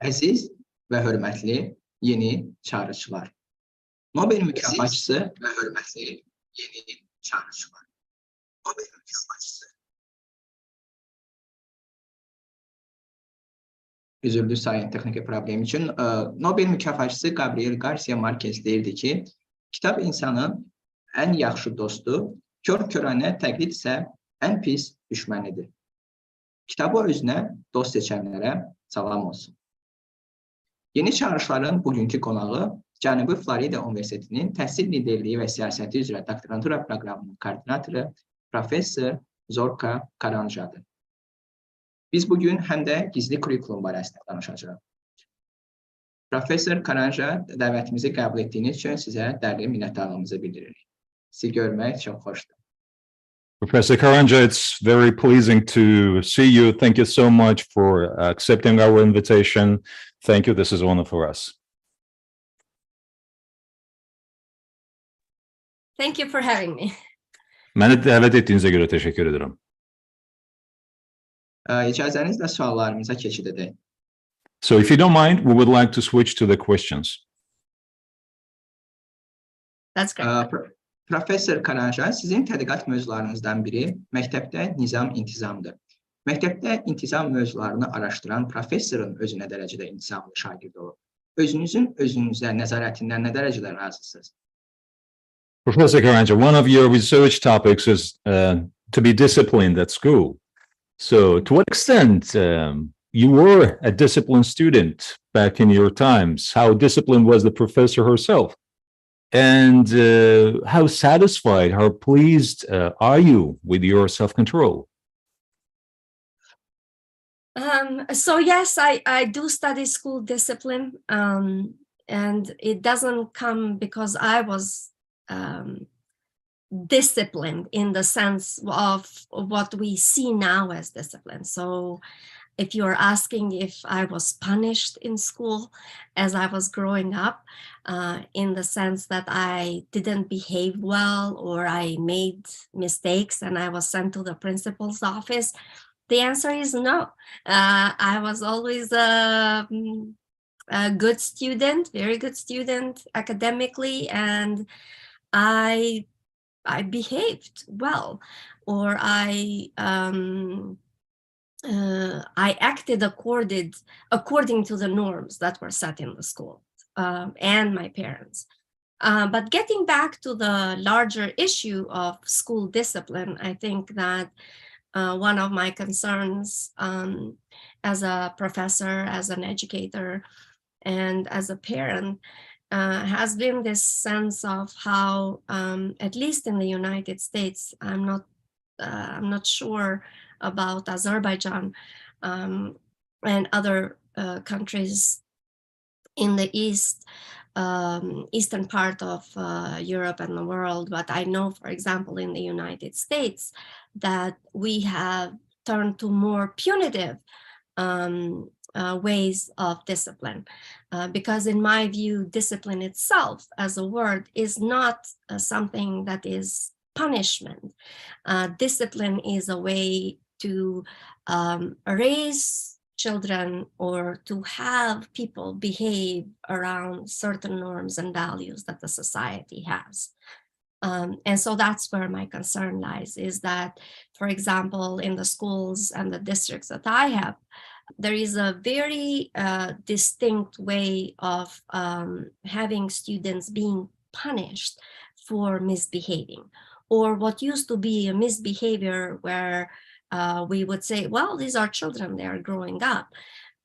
Əziz və hörmətli yeni çağırışlar. Nobel mükafatçısı və hörmətli yeni çağırışlar. Nobel mükafatçısı. Üzüldü sayın texniki problem için. Nobel mükafatçısı Gabriel Garcia Marquez deyirdi ki, kitab insanın ən yaxşı dostu, kör-körənə təqlid isə ən pis düşmənidir. Kitabı özünə dost seçənlərə salam olsun. Yeni çağırışların bugünkü qonağı Cənubi Florida Universitetinin Təhsil, liderliyi və siyasəti üzrə doktorantura proqramının koordinatoru professor Zorka Karanxhadır. Biz bugün həm də gizli kurikulum barəsində danışacağıq. Professor Karanxha, dəvətimizi qəbul etdiyiniz üçün sizə dərin minnətdarlığımızı bildiririk. Sizi görmək çox xoşdur. Professor Karanxha, it's very pleasing to see you. Thank you so much for accepting our invitation. Thank you. This is honor for us. Thank you for having me. Məni dəvət etdiyinizə görə təşəkkür edirəm. İcazənizlə suallarımıza keçid edək. So if you don't mind, we would like to switch to the questions. That's great. Professor Karanxha, sizin tədqiqat mövzularınızdan biri məktəbdə nizam-intizamdır. Məktəbdə intizam mövzularını araşdıran professorun özü nə dərəcədə intizamlı şagird olur? Özünüzün özünüzə nəzarətindən nə dərəcədə razısınız? Professor Karanxha, one of your research topics is to be disciplined at school. So to what extent you were a disciplined student back in your times? How disciplined was the professor herself? And how satisfied, how pleased are you with your self-control? So yes, I do study school discipline, and it doesn't come because I was disciplined in the sense of what we see now as discipline. So if you're asking if I was punished in school as I was growing up, in the sense that I didn't behave well or I made mistakes and I was sent to the principal's office, the answer is no. I was always a good student, very good student academically, and I behaved well, or I acted according to the norms that were set in the school and my parents. But getting back to the larger issue of school discipline, I think that one of my concerns as a professor, as an educator, and as a parent has been this sense of how, at least in the United States, I'm not sure about Azerbaijan and other countries in the eastern part of Europe and the world, but I know, for example, in the United States, that we have turned to more punitive ways of discipline, because in my view, discipline itself as a word is not something that is punishment. Discipline is a way to raise children or to have people behave around certain norms and values that the society has. And so that's where my concern lies, is that, for example, in the schools and the districts that I have, there is a very distinct way of having students being punished for misbehaving, or what used to be a misbehavior where we would say, well, these are children, they are growing up.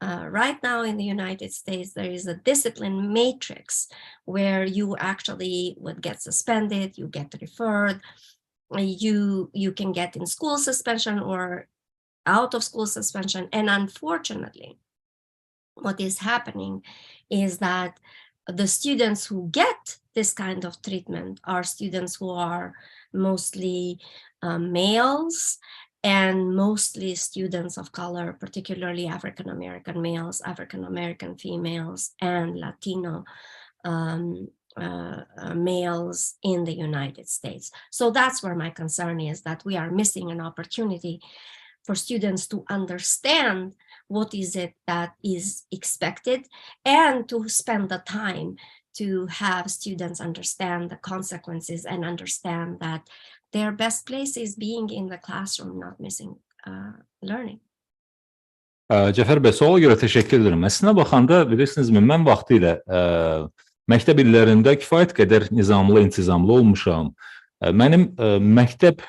Right now in the United States, there is a discipline matrix where you actually would get suspended, you get referred, you can get in school suspension or out of school suspension. And unfortunately, what is happening is that the students who get this kind of treatment are students who are mostly males, and mostly students of color, particularly African-American males, African-American females, and Latino males in the United States. So that's where my concern is, that we are missing an opportunity for students to understand what is it that is expected, and to spend the time to have students understand the consequences and understand that their best place is being in the classroom, not missing learning. Cəfər bəy, suala görə təşəkkür edirəm. Əslində baxanda, bilirsinizmi, mən vaxtilə məktəb illərində kifayət qədər nizamlı, intizamlı olmuşam. Mənim məktəb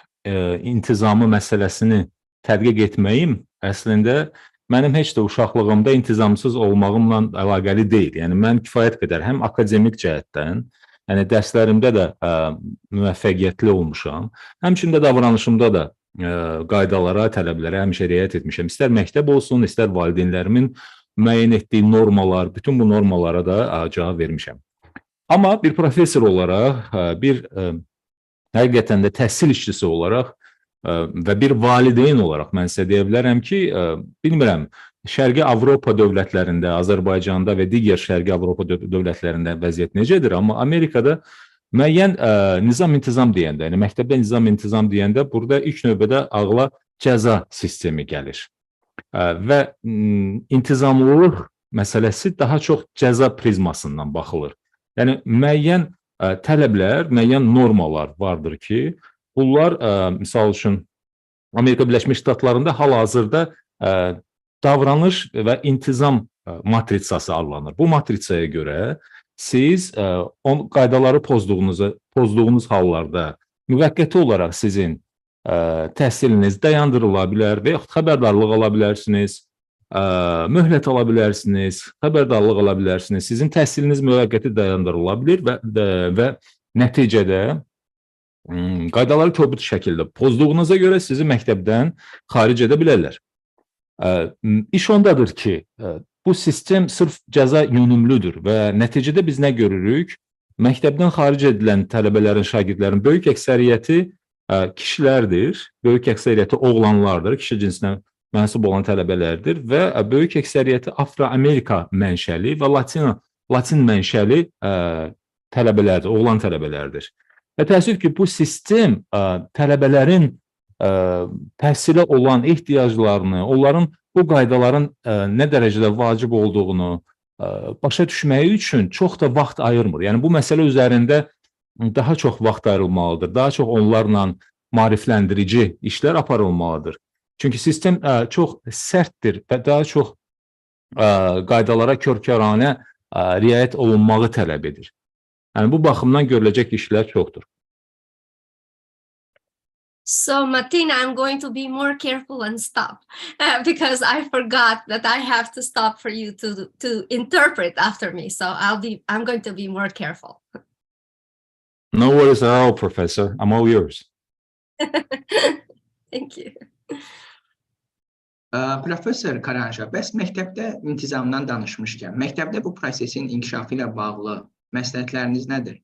intizamı məsələsini tədqiq etməyim əslində mənim heç də uşaqlığımda intizamsız olmağımla əlaqəli deyil. Yəni, mən kifayət qədər həm akademik cəhətdən, yəni dərslərimdə də müvəffəqiyyətli olmuşam, həmçində davranışımda da qaydalara, tələblərə həmişə riayət etmişəm. İstər məktəb olsun, istər valideynlərimin müəyyən etdiyi normalar, bütün bu normalara da cavab vermişəm. Amma bir professor olaraq, bir həqiqətən də təhsil işçisi olaraq və bir valideyn olaraq mən sizə deyə bilərəm ki, bilmirəm, Şərqi Avropa dövlətlərində, Azərbaycanda və digər Şərqi Avropa dövlətlərində vəziyyət necədir? Amma Amerikada müəyyən nizam-intizam deyəndə, yəni məktəbdə nizam-intizam deyəndə burada ilk növbədə ağla cəza sistemi gəlir. Və intizamlılıq məsələsi daha çox cəza prizmasından baxılır. Yəni müəyyən tələblər, müəyyən normalar vardır ki, bunlar, misal üçün, Amerika Birləşmiş Ştatlarında hal-hazırda davranış və intizam matritsası adlanır. Bu matritsaya görə siz qaydaları pozduğunuz hallarda müvəqqəti olaraq sizin təhsiliniz dayandırıla bilər və yaxud xəbərdarlıq ala bilərsiniz, möhlət ala bilərsiniz, xəbərdarlıq ala bilərsiniz. Sizin təhsiliniz müvəqqəti dayandırıla bilir və nəticədə qaydaları kobud şəkildə pozduğunuza görə sizi məktəbdən xaric edə bilərlər. İş ondadır ki, bu sistem sırf cəza yönümlüdür və nəticədə biz nə görürük? Məktəbdən xaric edilən tələbələrin, şagirdlərin böyük əksəriyyəti kişilərdir, böyük əksəriyyəti oğlanlardır, kişi cinsinə mənsub olan tələbələrdir və böyük əksəriyyəti Afro-Amerika mənşəli və Latin mənşəli tələbələrdir, oğlan tələbələrdir. Və təəssüf ki, bu sistem tələbələrin təhsilə olan ehtiyaclarını, onların bu qaydaların nə dərəcədə vacib olduğunu başa düşməyi üçün çox da vaxt ayırmır. Yəni, bu məsələ üzərində daha çox vaxt ayrılmalıdır, daha çox onlarla maarifləndirici işlər aparılmalıdır. Çünki sistem çox sərtdir və daha çox qaydalara körkəranə riayət olunmağı tələb edir. Yəni, bu baxımdan görüləcək işlər çoxdur. So, Martina, I'm going to be more careful and stop because I forgot that I have to stop for you to interpret after me. So I'm going to be more careful. No worries at all, Professor. I'm all yours. Thank you. Professor Karanxha, bəs məktəbdə intizamdan danışmışkən, məktəbdə bu prosesin inkişafı ilə bağlı məsləhətləriniz nədir?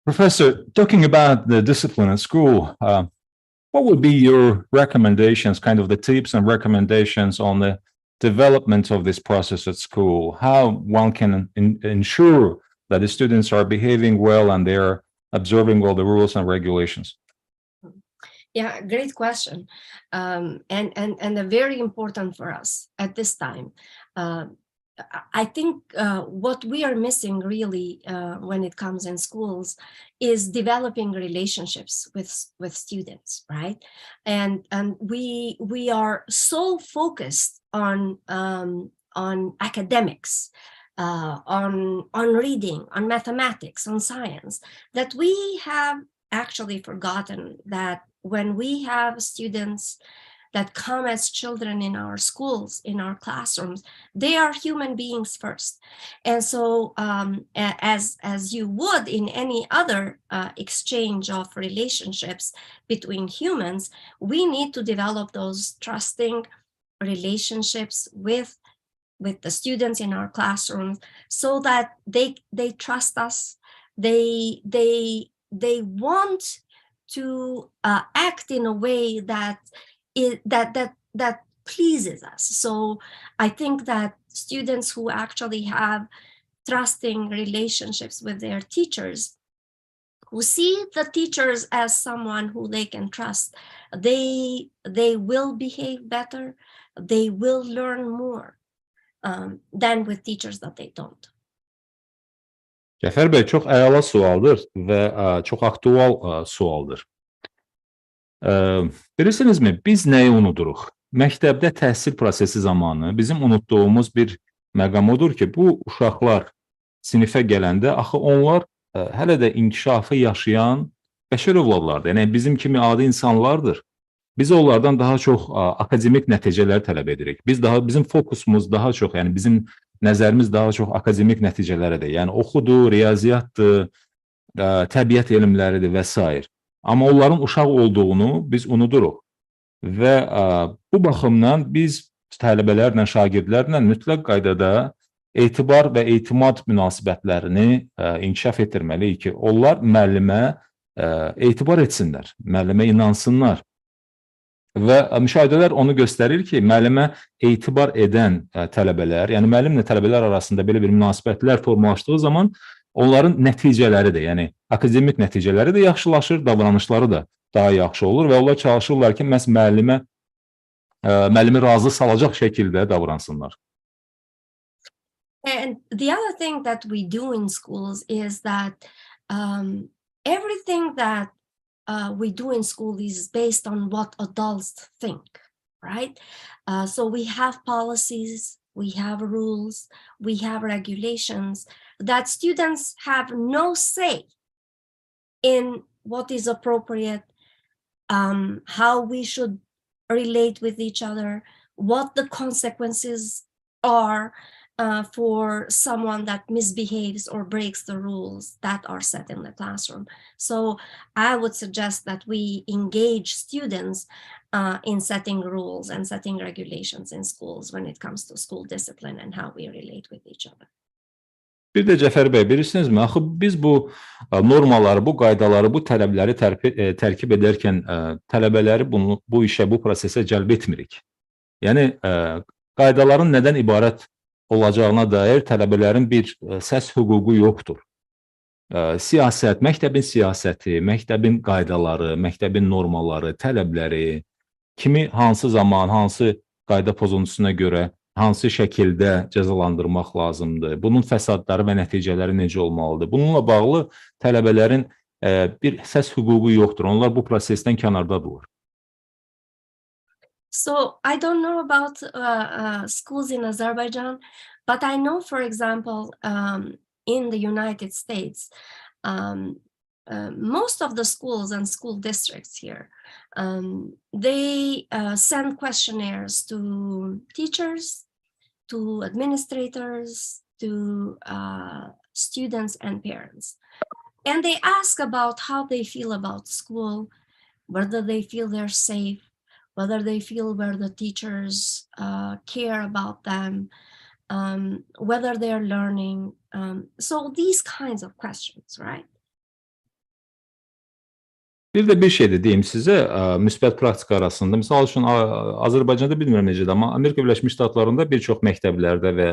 Professor, talking about the discipline at school, what would be your recommendations, kind of the tips and recommendations on the development of this process at school? How one can ensure that the students are behaving well and they're observing all the rules and regulations? Yeah, great question. And a very important for us at this time. I think what we are missing really when it comes in schools is developing relationships with students, right? And we are so focused on academics, on reading, on mathematics, on science, that we have actually forgotten that when we have students that come as children in our schools, in our classrooms, they are human beings first. And so as you would in any other exchange of relationships between humans, we need to develop those trusting relationships with the students in our classrooms so that they trust us, they want to act in a way that pleases us. So I think that students who actually have trusting relationships with their teachers, who see the teachers as someone who they can trust, they will behave better, they will learn more than with teachers that they don't. Cəfər bəy, çox əla sualdır və çox aktual sualdır. Bilirsinizmi, biz nəyi unuduruq? Məktəbdə təhsil prosesi zamanı bizim unutduğumuz bir məqam odur ki, bu uşaqlar sinifə gələndə axı onlar hələ də inkişafı yaşayan bəşər övladlardır. Yəni bizim kimi adi insanlardır. Biz onlardan daha çox akademik nəticələr tələb edirik. Bizim fokusumuz daha çox, yəni bizim nəzərimiz daha çox akademik nəticələridir. Yəni oxudur, riyaziyyatdır, təbiət elmləridir və s. Amma onların uşaq olduğunu biz unuduruq. Və bu baxımdan biz tələbələrlə, şagirdlərlə mütləq qaydada etibar və etimad münasibətlərini inkişaf etdirməliyik ki, onlar müəllimə etibar etsinlər, müəllimə inansınlar. Və müşahidələr onu göstərir ki, müəllimə etibar edən tələbələr, yəni müəllimlə tələbələr arasında belə bir münasibətlər formalaşdığı zaman onların nəticələri də, yəni akademik nəticələri də yaxşılaşır, davranışları da daha yaxşı olur və onlar çalışırlar ki, məhz müəllimi razı salacaq şəkildə davransınlar. And the other thing that we do in schools is that everything that we do in school is based on what adults think, right? So we have policies, we have rules, we have regulations that students have no say in what is appropriate, how we should relate with each other, what the consequences are for someone that misbehaves or breaks the rules that are set in the classroom. So I would suggest that we engage students in setting rules and setting regulations in schools when it comes to school discipline and how we relate with each other. Bir də Cəfər bəy, bilirsinizmi, axı biz bu normaları, bu qaydaları, bu tələbləri tərkib edərkən tələbələri bu işə, bu prosesə cəlb etmirik. Yəni, qaydaların nədən ibarət olacağına dair tələbələrin bir səs hüququ yoxdur. Siyasət, məktəbin siyasəti, məktəbin qaydaları, məktəbin normaları, tələbləri, kimi hansı zaman, hansı qayda pozuntusuna görə, hansı şəkildə cəzalandırmaq lazımdır, bunun fəsadları və nəticələri necə olmalıdır. Bununla bağlı tələbələrin bir səs hüququ yoxdur. Onlar bu prosesdən kənardadırlar. So I don't know about schools in Azerbaijan, but I know, for example, in the United States, most of the schools and school districts here, they send questionnaires to teachers, to administrators, to students and parents. And they ask about how they feel about school, whether they feel they're safe, whether they feel where the teachers care about them, whether they're learning. So these kinds of questions, right? Bir də bir şey də deyim sizə, müsbət praktika arasında. Misal üçün, Azərbaycanda bilmirəm necədir, amma Amerika Birləşmiş Ştatlarında bir çox məktəblərdə və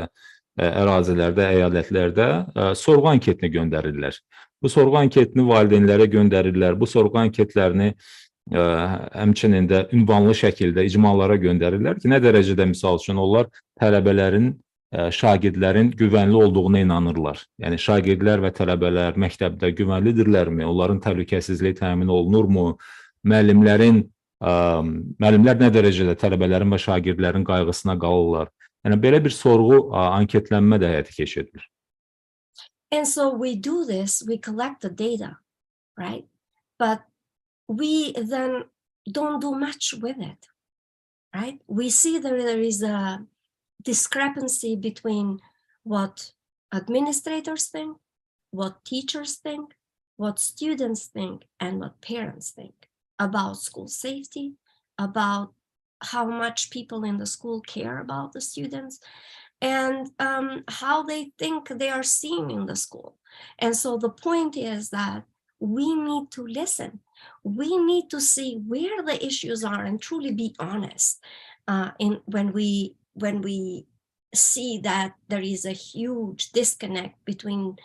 ərazilərdə, əyalətlərdə sorğu anketini göndərirlər. Bu sorğu anketini valideynlərə göndərirlər. Bu sorğu anketlərini həmçinin də ünvanlı şəkildə icmalara göndərirlər ki, nə dərəcədə misal üçün onlar tələbələrin, şagirdlərin güvənli olduğuna inanırlar. Yəni şagirdlər və tələbələr məktəbdə güvənlidirlərmi? Onların təhlükəsizliyi təmin olunurmu? Müəllimlər nə dərəcədə tələbələrin və şagirdlərin qayğısına qalırlar? Yəni belə bir sorğu, anketlənmə də həyata keçirilir. And so we do this, we collect the data, right? But we then don't do much with it, right? We see that there is a discrepancy between what administrators think, what teachers think, what students think, and what parents think about school safety, about how much people in the school care about the students, and how they think they are seen in the school. And so the point is that we need to listen. We need to see where the issues are and truly be honest when we see that there is a huge disconnect between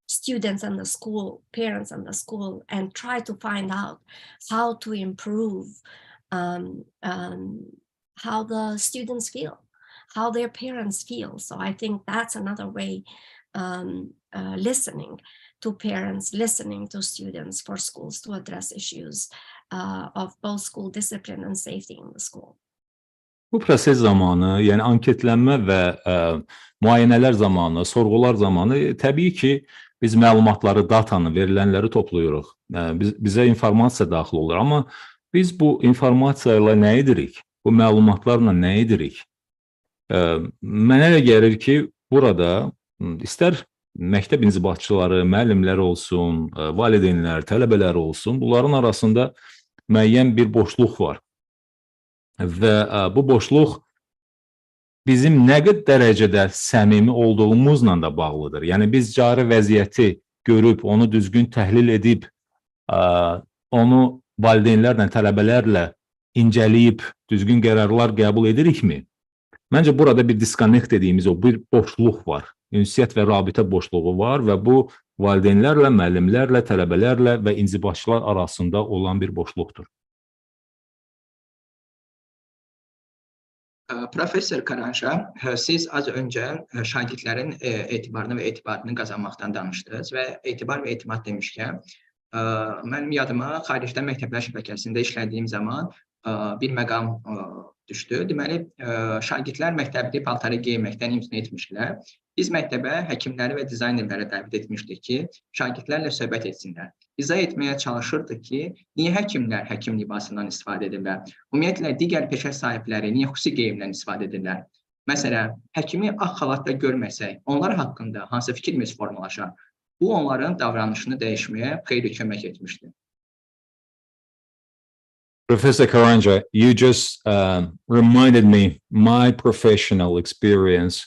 students and the school, parents and the school, and try to find out how to improve how the students feel, how their parents feel. So I think that's another way, listening to parents, listening to students, for schools to address issues of both school discipline and safety in the school. Bu proses zamanı, yəni anketlənmə və müayinələr zamanı, sorğular zamanı təbii ki, biz məlumatları, datanı, verilənləri toplayırıq. Bizə informasiya daxil olur. Amma biz bu informasiya ilə nə edirik? Bu məlumatlarla nə edirik? Mənə elə gəlir ki, burada istər məktəb inzibatçıları, müəllimlər olsun, valideynlər, tələbələr olsun, bunların arasında müəyyən bir boşluq var. Və bu boşluq bizim nə qədər dərəcədə səmimi olduğumuzla da bağlıdır. Yəni biz cari vəziyyəti görüb, onu düzgün təhlil edib, onu valideynlərlə, tələbələrlə incələyib, düzgün qərarlar qəbul edirikmi? Məncə burada bir disconnect dediyimiz o bir boşluq var. Ünsiyyət və rabitə boşluğu var və bu valideynlərlə, müəllimlərlə, tələbələrlə və inzibatçılar arasında olan bir boşluqdur. Professor Karanxha, siz az öncə şagirdlərin etibarını və etibarını qazanmaqdan danışdınız və etibar və etimad demişkən, mənim yadıma xaricdə məktəblər şəbəkəsində işlədiyim zaman bir məqam düşdü. Deməli, şagirdlər məktəbli paltarı geyməkdən imtina etmişdilər. Biz məktəbə həkimləri və dizaynerləri dəvət etmişdik ki, şagirdlərlə söhbət etsinlər. İzah etməyə çalışırdıq ki, niyə həkimlər həkim libasından istifadə edirlər? Ümumiyyətlə, digər peşə sahibləri niyə xüsusi geyimdən istifadə edirlər? Məsələn, həkimi ağ xalatda görməsək, onlar haqqında hansı fikrimiz formalaşar? Bu, onların davranışını dəyişməyə xeyli kömək etmişdir. Professor Karanxha, you just reminded me my professional experience.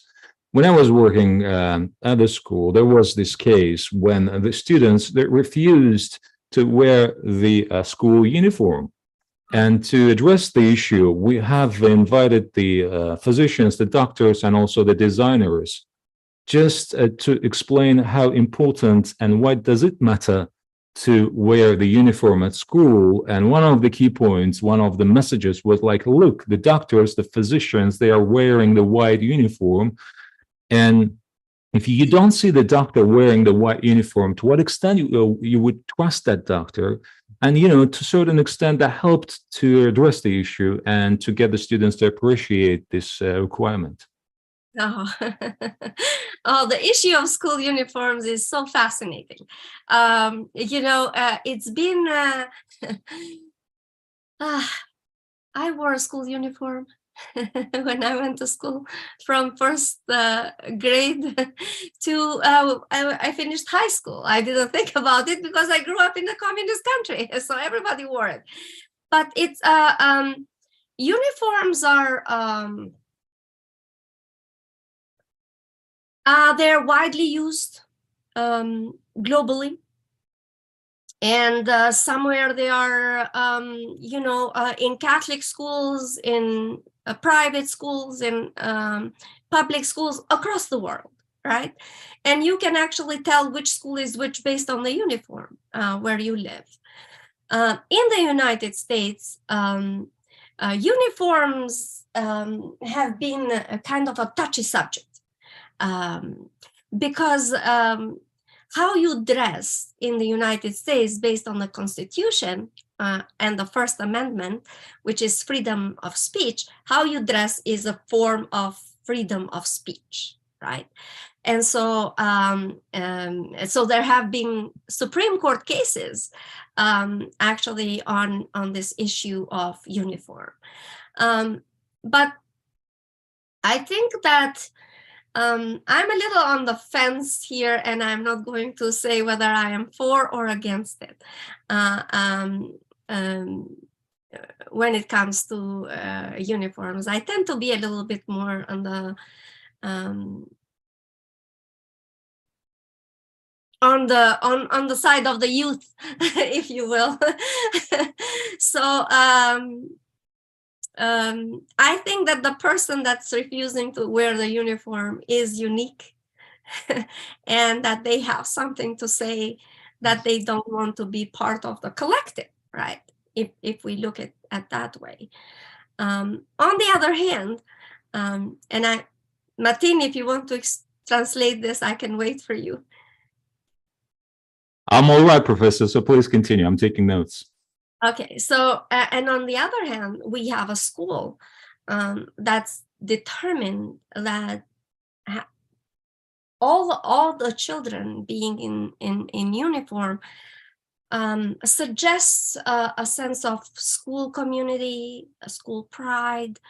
When I was working at the school, there was this case when the students refused to wear the school uniform. And to address the issue, we have invited the physicians, the doctors, and also the designers just to explain how important and why does it matter to wear the uniform at school. And one of the key points, one of the messages was like, look, the doctors, the physicians, they are wearing the white uniform. And if you don't see the doctor wearing the white uniform, to what extent you would trust that doctor? And, you know, to a certain extent, that helped to address the issue and to get the students to appreciate this requirement. Oh. Oh, the issue of school uniforms is so fascinating. You know, it's been, I wore a school uniform when I went to school from first grade to I finished high school. I didn't think about it because I grew up in a communist country, so everybody wore it. But it's uniforms are they're widely used globally, and somewhere they are, you know, in Catholic schools, in private schools, in public schools across the world, right? And you can actually tell which school is which based on the uniform where you live. In the United States, uniforms have been a kind of a touchy subject. Because how you dress in the United States based on the Constitution and the First Amendment, which is freedom of speech, how you dress is a form of freedom of speech, right? And so, so there have been Supreme Court cases actually on this issue of uniform. But I think that I'm a little on the fence here, and I'm not going to say whether I am for or against it when it comes to uniforms. I tend to be a little bit more on the side of the youth, if you will. So I think that the person that's refusing to wear the uniform is unique and that they have something to say, that they don't want to be part of the collective, right? If we look at that way. On the other hand, and Martin, if you want to translate this, I can wait for you. I'm all right, Professor, so please continue. I'm taking notes. Okay, so, and on the other hand, we have a school that's determined that all the children being in uniform suggests a sense of school community, a school pride,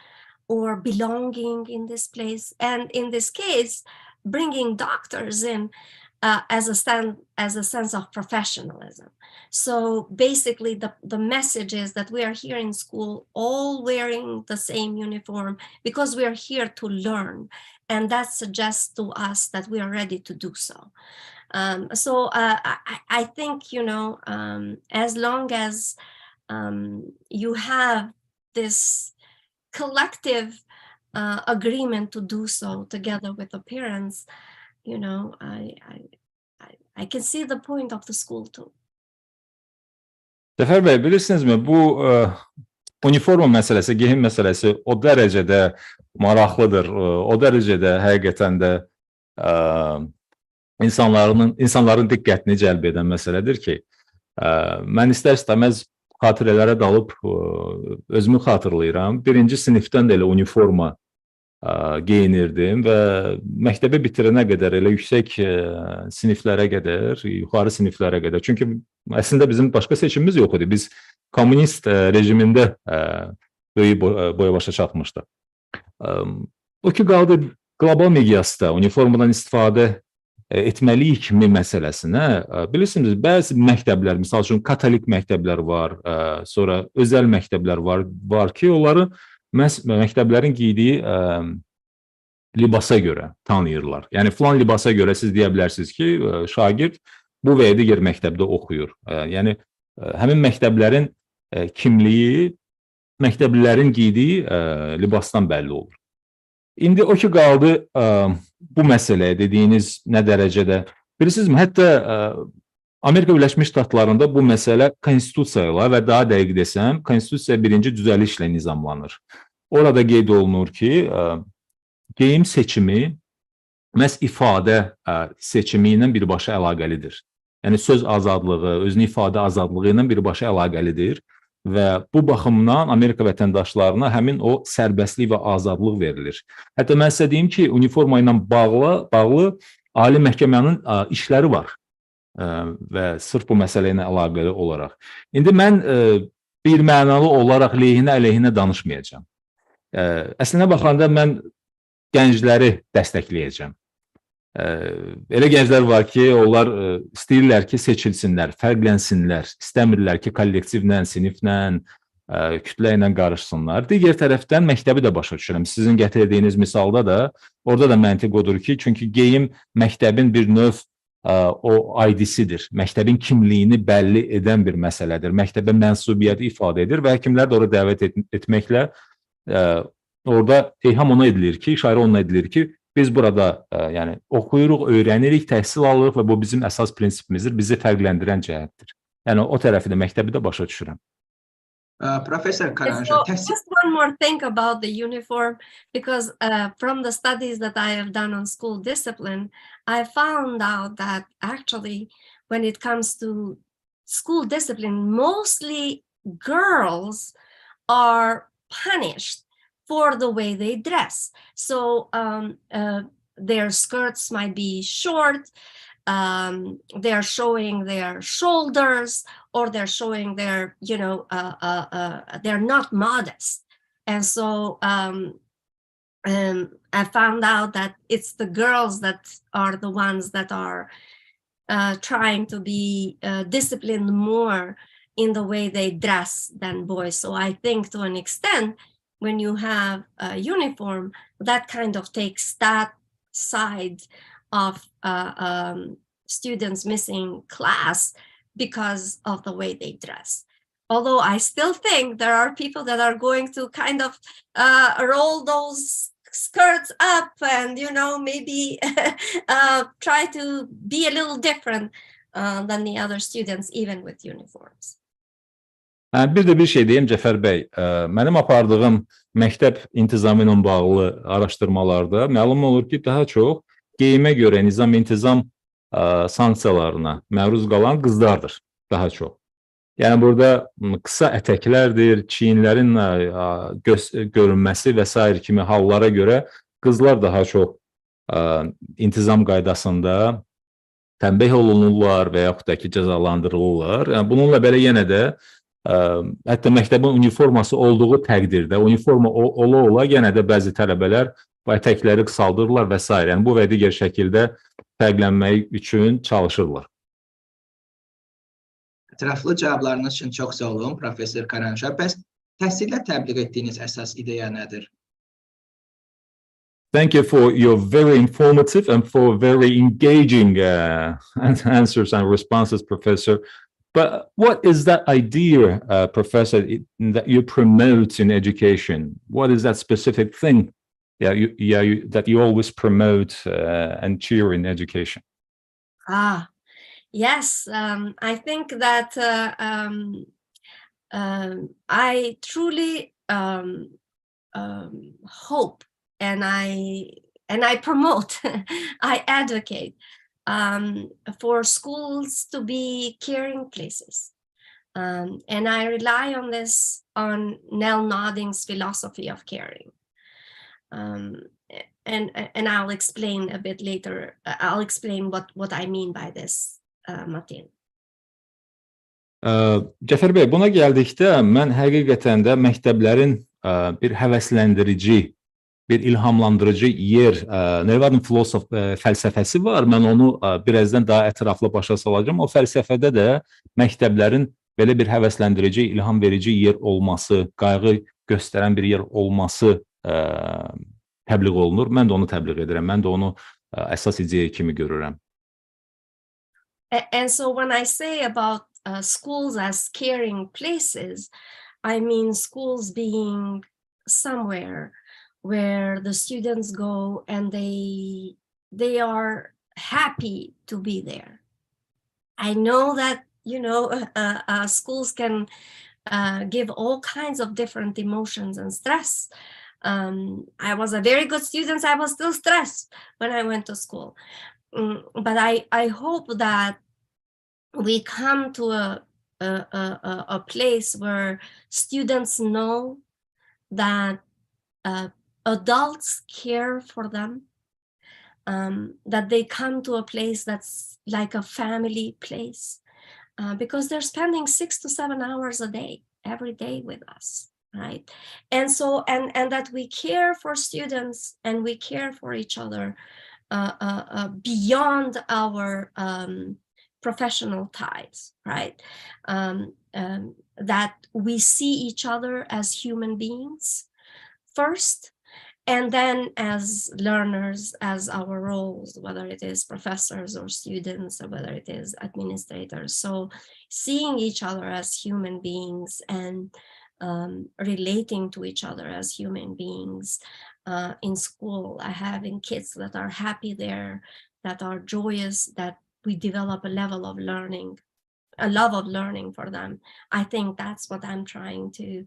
or belonging in this place. And in this case, bringing doctors in as a sense of professionalism. So basically, the message is that we are here in school all wearing the same uniform because we are here to learn. And that suggests to us that we are ready to do so. So I think, you know, as long as you have this collective agreement to do so together with the parents, you know, I can see the point of the school too. Zəfər bəy, bilirsinizmi, bu uniforma məsələsi, geyim məsələsi o dərəcədə maraqlıdır, o dərəcədə həqiqətən də insanların diqqətini cəlb edən məsələdir ki, mən istər-istəməz xatirələrə dalıb özümü xatırlayıram. Birinci sinifdən də elə uniforma geyinirdim və məktəbi bitirənə qədər elə yüksək siniflərə qədər, yuxarı siniflərə qədər. Çünki əslində bizim başqa seçimimiz yox idi. Biz komünist rejimində böyük boya başa çatmışdıq. O ki qaldı qlobal miqyasda uniformadan istifadə etməliyik kimi məsələsinə, bilirsiniz, bəzi məktəblər, misal üçün katolik məktəblər var, sonra özəl məktəblər var ki, onları məktəblərin giydiyi libasa görə tanıyırlar. Yəni, filan libasa görə siz deyə bilərsiniz ki, şagird bu və ya digər məktəbdə oxuyur. Yəni, həmin məktəblərin kimliyi məktəblilərin giydiyi libasdan bəlli olur. İndi o ki qaldı bu məsələyə dediyiniz nə dərəcədə, bilirsinizmi, hətta Amerika Birləşmiş Ştatlarında bu məsələ konstitusiya ilə və daha dəqiq desəm, konstitusiya birinci düzəlişlə nizamlanır. Orada qeyd olunur ki, geyim seçimi məhz ifadə seçimi ilə birbaşa əlaqəlidir. Yəni, söz azadlığı, özünü ifadə azadlığı ilə birbaşa əlaqəlidir və bu baxımdan Amerika vətəndaşlarına həmin o sərbəstlik və azadlıq verilir. Hətta mən sizə deyim ki, uniforma ilə bağlı Ali Məhkəmənin işləri var və sırf bu məsələ ilə əlaqəli olaraq. İndi mən bir mənalı olaraq əleyhinə danışmayacağam. Əslində baxanda mən gəncləri dəstəkləyəcəm. Elə gənclər var ki, onlar istəyirlər ki, seçilsinlər, fərqlənsinlər, istəmirlər ki, kollektivlə, siniflə, kütlə ilə qarışsınlar. Digər tərəfdən məktəbi də başa düşürəm. Sizin gətirdiyiniz misalda da, orada da məntiq odur ki, çünki geyim məktəbin bir növ o ID-sidir. Məktəbin kimliyini bəlli edən bir məsələdir. Məktəbə mənsubiyyəti ifadə edir və həkimlər də orada dəvət etməklə orada eyham ona edilir ki, işarə ona edilir ki, biz burada yəni oxuyuruq, öyrənirik, təhsil alırıq və bu bizim əsas prinsipimizdir, bizi fərqləndirən cəhətdir. Yəni o tərəfi də məktəbi də başa düşürəm. Professor Karanxha, just one more thing about the uniform, because from the studies that I have done on school discipline, I found out that actually when it comes to school discipline, mostly girls are punished for the way they dress. So their skirts might be short, they're showing their shoulders, or they're showing their, you know, they're not modest. And so I found out that it's the girls that are the ones that are trying to be disciplined more in the way they dress than boys. So I think to an extent, when you have a uniform, that kind of takes that side of students missing class because of the way they dress. Although I still think there are people that are going to kind of roll those skirts up and, maybe try to be a little different than the other students, even with uniforms. Bir də bir şey deyim Cəfər bəy, mənim apardığım məktəb intizamı ilə bağlı araşdırmalarda məlum olur ki, daha çox geyimə görə nizam-intizam sanksiyalarına məruz qalan qızlardır daha çox. Yəni burada qısa ətəklərdir, çiyinlərin görünməsi və s. kimi hallara görə qızlar daha çox intizam qaydasında tənbih olunurlar və yaxud da ki, cəzalandırılırlar. Yəni, bununla belə yenə də hətta məktəbin uniforması olduğu təqdirdə, uniforma ola yenə də bəzi tələbələr ətəkləri qısaldırlar və s. Yəni, bu və digər şəkildə fərqlənmək üçün çalışırlar. Ətraflı cavablarınız üçün çox sağ olun, Professor Karanxha. Bəs təhsildə təbliğ etdiyiniz əsas ideya nədir? Thank you for your very informative and for very engaging answers and responses, Professor. But what is that idea, Professor, that you promote in education? What is that specific thing that you always promote and cheer in education? Yes, I think that I truly hope and I promote, I advocate for schools to be caring places. And I rely on this, on Nell Nodding's philosophy of caring. And I'll explain a bit later. I'll explain what I mean by this, Martin. Cəfər bəy, buna gəldikdə mən həqiqətən də məktəblərin bir həvəsləndirici, bir ilhamlandırıcı yer, Nevadın fəlsəfəsi var. Mən onu birazdan daha ətraflı başa salacağım. O fəlsəfədə də məktəblərin belə bir həvəsləndirici, ilham verici yer olması, qayğı göstərən bir yer olması təbliğ olunur. Mən də onu təbliğ edirəm. Mən də onu əsas ideya kimi görürəm. And so when I say about schools as caring places, I mean schools being somewhere where the students go and they are happy to be there. I know that, schools can give all kinds of different emotions and stress. I was a very good student. I was still stressed when I went to school. But I hope that we come to a place where students know that adults care for them, that they come to a place that's like a family place, because they're spending 6 to 7 hours a day, every day with us, right? And so, and that we care for students and we care for each other beyond our professional ties, right? That we see each other as human beings first, and then as learners, as our roles, whether it is professors or students, or whether it is administrators. So seeing each other as human beings and relating to each other as human beings. In school, I have kids that are happy there, that are joyous, that we develop a level of learning, a love of learning for them. I think that's what I'm trying to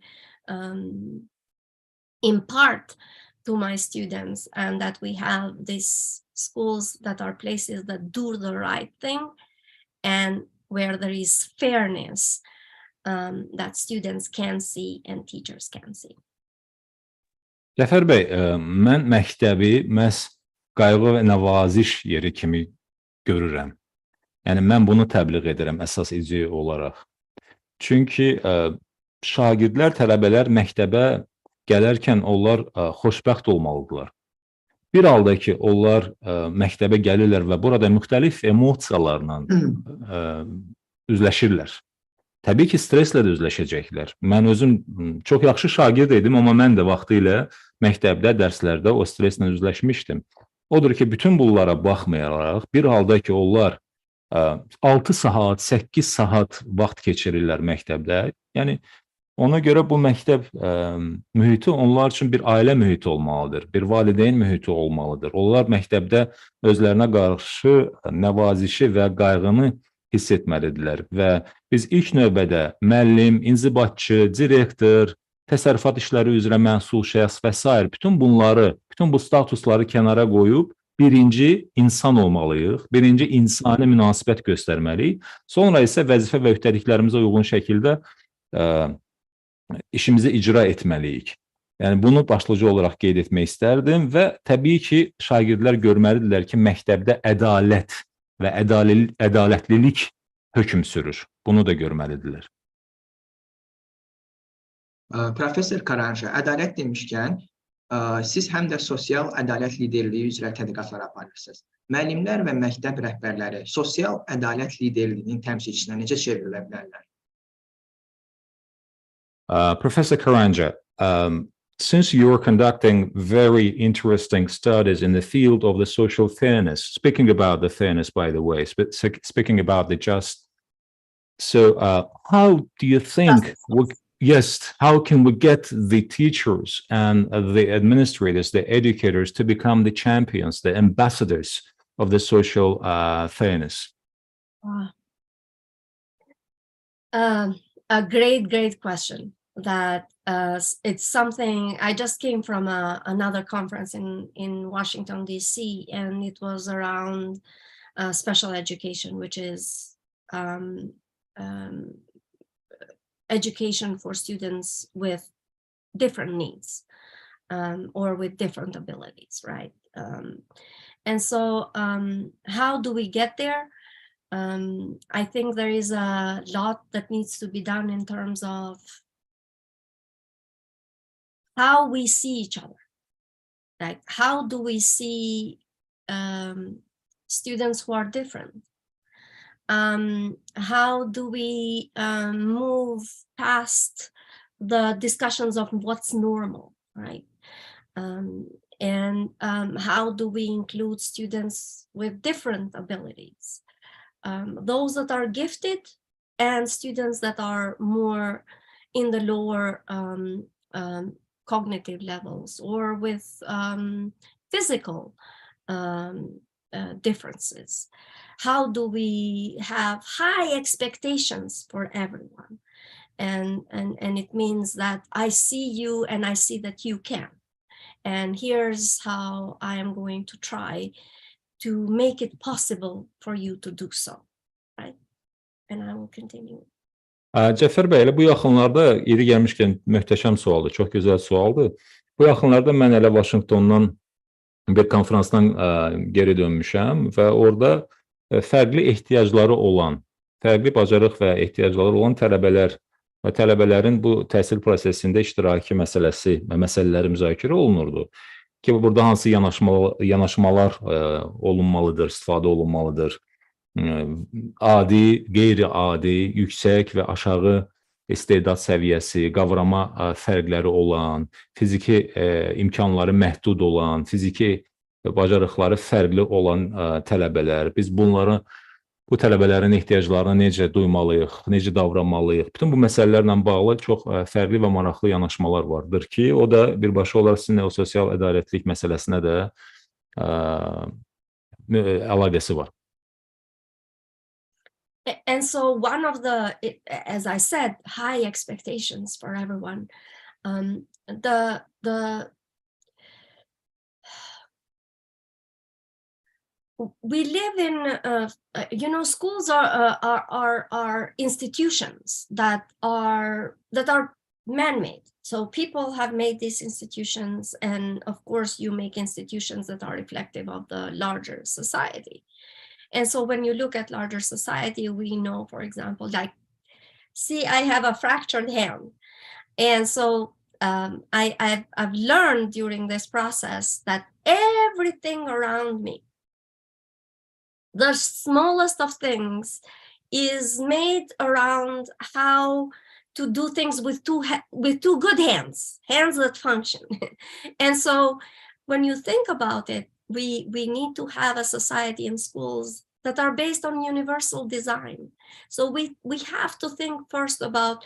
impart to my students, and that we have these schools that are places that do the right thing and where there is fairness that students can see and teachers can see. Cəfər bəy, mən məktəbi məhz qayğı və nəvaziş yeri kimi görürəm. Yəni, mən bunu təbliğ edirəm əsas ideya olaraq. Çünki şagirdlər, tələbələr məktəbə gələrkən onlar xoşbəxt olmalıdırlar. Bir halda ki, onlar məktəbə gəlirlər və burada müxtəlif emosiyalarla üzləşirlər. Təbii ki, streslə də üzləşəcəklər. Mən özüm çox yaxşı şagird idim, amma mən də vaxtı ilə məktəbdə, dərslərdə o streslə üzləşmişdim. Odur ki, bütün bunlara baxmayaraq, bir halda ki, onlar 6 saat, 8 saat vaxt keçirirlər məktəbdə. Yəni, Ona görə bu məktəb mühiti onlar üçün bir ailə mühiti olmalıdır, bir valideyn mühiti olmalıdır. Onlar məktəbdə özlərinə qarşı nəvazişi və qayğını hiss etməlidirlər və biz ilk növbədə müəllim, inzibatçı, direktor, təsərrüfat işləri üzrə məsul şəxs və s. bütün bu statusları kənara qoyub birinci insan olmalıyıq, birinci insani münasibət göstərməliyik. Sonra isə vəzifə və öhdəliklərimizə uyğun şəkildə işimizi icra etməliyik. Yəni bunu başlıca olaraq qeyd etmək istərdim və təbii ki, şagirdlər görməlidirlər ki, məktəbdə ədalət və ədalətlilik hökm sürür. Bunu da görməlidirlər. Professor Karanxha, ədalət demişkən, siz həm də sosial ədalət liderliyi üzrə tədqiqatlar aparırsınız. Müəllimlər və məktəb rəhbərləri sosial ədalət liderliyinin təmsilçisinə necə çevrilə bilərlər? Professor Karanxha, since you're conducting very interesting studies in the field of the social fairness, speaking about the fairness, by the way, speaking about the just, so how do you think, how can we get the teachers and the administrators, the educators to become the champions, the ambassadors of the social fairness? A great question. That it's something I just came from another conference in Washington, D.C., and it was around special education, which is education for students with different needs or with different abilities, right? And so how do we get there? I think there is a lot that needs to be done in terms of how we see each other. Like, how do we see students who are different? How do we move past the discussions of what's normal, right? And how do we include students with different abilities? Those that are gifted and students that are more in the lower cognitive levels or with physical differences. How do we have high expectations for everyone? And it means that I see you and I see that you can. And here's how I am going to try to make it possible for you to do so, right? And I will continue. Cəfər bəy, elə bu yaxınlarda yeri gəlmişkən möhtəşəm sualdır, çox gözəl sualdır. Bu yaxınlarda mən elə Vaşinqtondan bir konferansdan geri dönmüşəm və orada fərqli ehtiyacları olan, fərqli bacarıq və ehtiyacları olan tələbələr və tələbələrin bu təhsil prosesində iştiraki məsələləri müzakirə olunurdu. Ki, burada hansı yanaşmalar olunmalıdır, istifadə olunmalıdır. Adi, qeyri-adi, yüksək və aşağı istedad səviyyəsi, qavrama fərqləri olan, fiziki imkanları məhdud olan, fiziki bacarıqları fərqli olan tələbələr. Biz bu tələbələrin ehtiyaclarını necə duymalıyıq, necə davranmalıyıq? Bütün bu məsələlərlə bağlı çox fərqli və maraqlı yanaşmalar vardır ki, o da birbaşa olaraq sizinlə o sosial ədalətlik məsələsinə də əlaqəsi var. And so one of the, as I said, high expectations for everyone. We live in, schools are institutions that are man-made. So people have made these institutions, and of course you make institutions that are reflective of the larger society. And so when you look at larger society, we know, for example, like, see, I have a fractured hand. And so I've learned during this process that everything around me, the smallest of things, is made around how to do things with two good hands that function. And so when you think about it, we need to have a society in schools that are based on universal design. So we have to think first about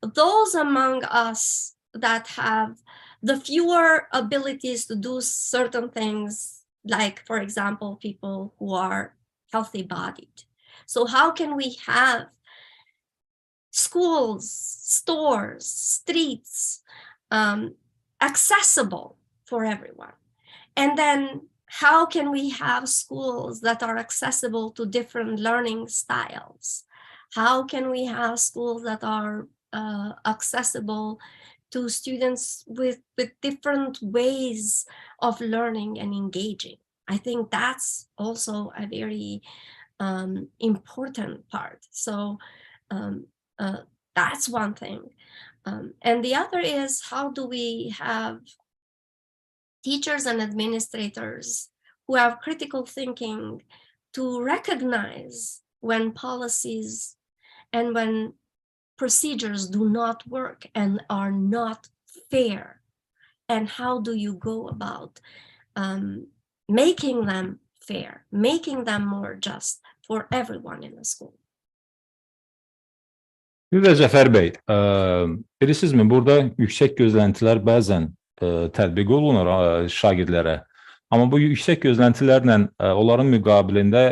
those among us that have the fewer abilities to do certain things, like, for example, people who are healthy-bodied. So how can we have schools, stores, streets accessible for everyone? And then how can we have schools that are accessible to different learning styles? How can we have schools that are accessible to students with different ways of learning and engaging? I think that's also a very important part. So that's one thing. And the other is, how do we have teachers and administrators who have critical thinking to recognize when policies and when procedures do not work and are not fair? And how do you go about making them fair, making them more just for everyone in the school? Bir də Cəfər bəy, bilirsizmi, burada yüksək gözləntilər bəzən tətbiq olunur şagirdlərə. Amma bu yüksək gözləntilərlə onların müqabilində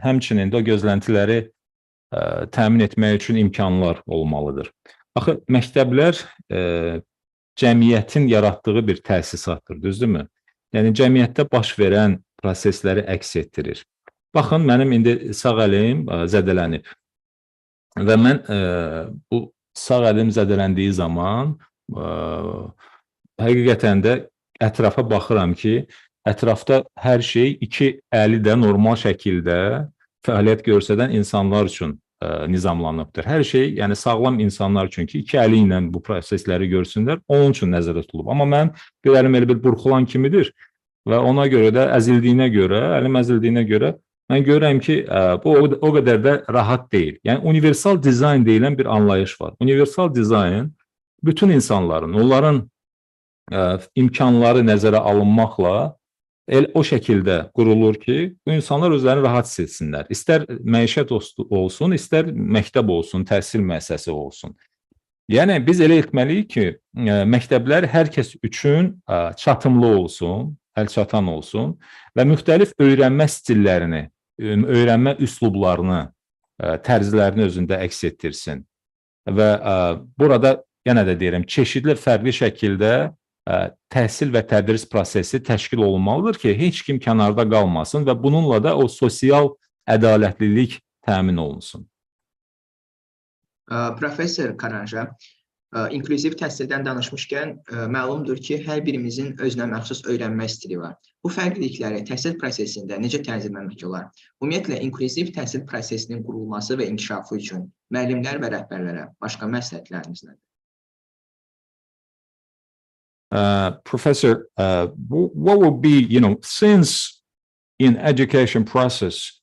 həmçinin də o gözləntiləri təmin etmək üçün imkanlar olmalıdır. Axı, məktəblər cəmiyyətin yaratdığı bir təsisatdır, düzdürmü? Yəni, cəmiyyətdə baş verən prosesləri əks etdirir. Baxın, mənim indi sağ əlim zədələnib. Və mən bu sağ əlim zədələndiyi zaman həqiqətən də ətrafa baxıram ki, ətrafda hər şey iki əli də normal şəkildə fəaliyyət göstərən insanlar üçün nizamlanıbdır. Hər şey, yəni sağlam insanlar üçün ki, iki əli ilə bu prosesləri görsünlər, onun üçün nəzərdə tutulub. Amma mən bir əlim elə bir burxulan kimidir və ona görə də əzildiyinə görə, əlim əzildiyinə görə mən görürəm ki, bu o qədər də rahat deyil. Yəni, universal dizayn deyilən bir anlayış var. Universal dizayn bütün insanların, onların imkanları nəzərə alınmaqla o şəkildə qurulur ki, bu insanlar özlərini rahat hiss etsinlər. İstər məişət olsun, istər məktəb olsun, təhsil müəssisəsi olsun. Yəni, biz elə etməliyik ki, məktəblər hər kəs üçün çatımlı olsun, əlçatan olsun və müxtəlif öyrənmə stillərini, öyrənmə üslublarını, tərzlərini özündə əks etdirsin. Və burada, yenə də deyirəm, çeşidli, fərqli şəkildə təhsil və tədris prosesi təşkil olunmalıdır ki, heç kim kənarda qalmasın və bununla da o sosial ədalətlilik təmin olunsun. Professor Karanxha, inklüziv təhsildən danışmışkən, məlumdur ki, hər birimizin özünə məxsus öyrənmə stili var. Bu fərqlilikləri təhsil prosesində necə tənzimləmək olar? Ümumiyyətlə, inklüziv təhsil prosesinin qurulması və inkişafı üçün müəllimlər və rəhbərlərə başqa məsləhətləriniz nədir? Professor, what would be, since in education process,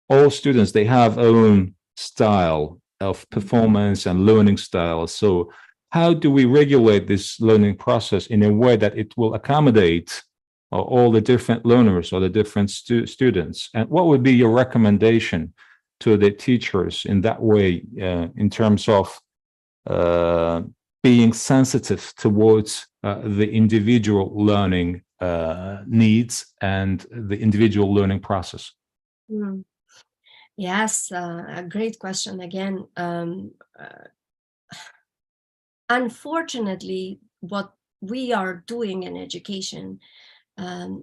all students, they have own style of performance and learning style. So how do we regulate this learning process in a way that it will accommodate all the different learners or the different students? And what would be your recommendation to the teachers in that way, in terms of being sensitive towards the individual learning needs and the individual learning process? Yes, a great question again. Unfortunately, what we are doing in education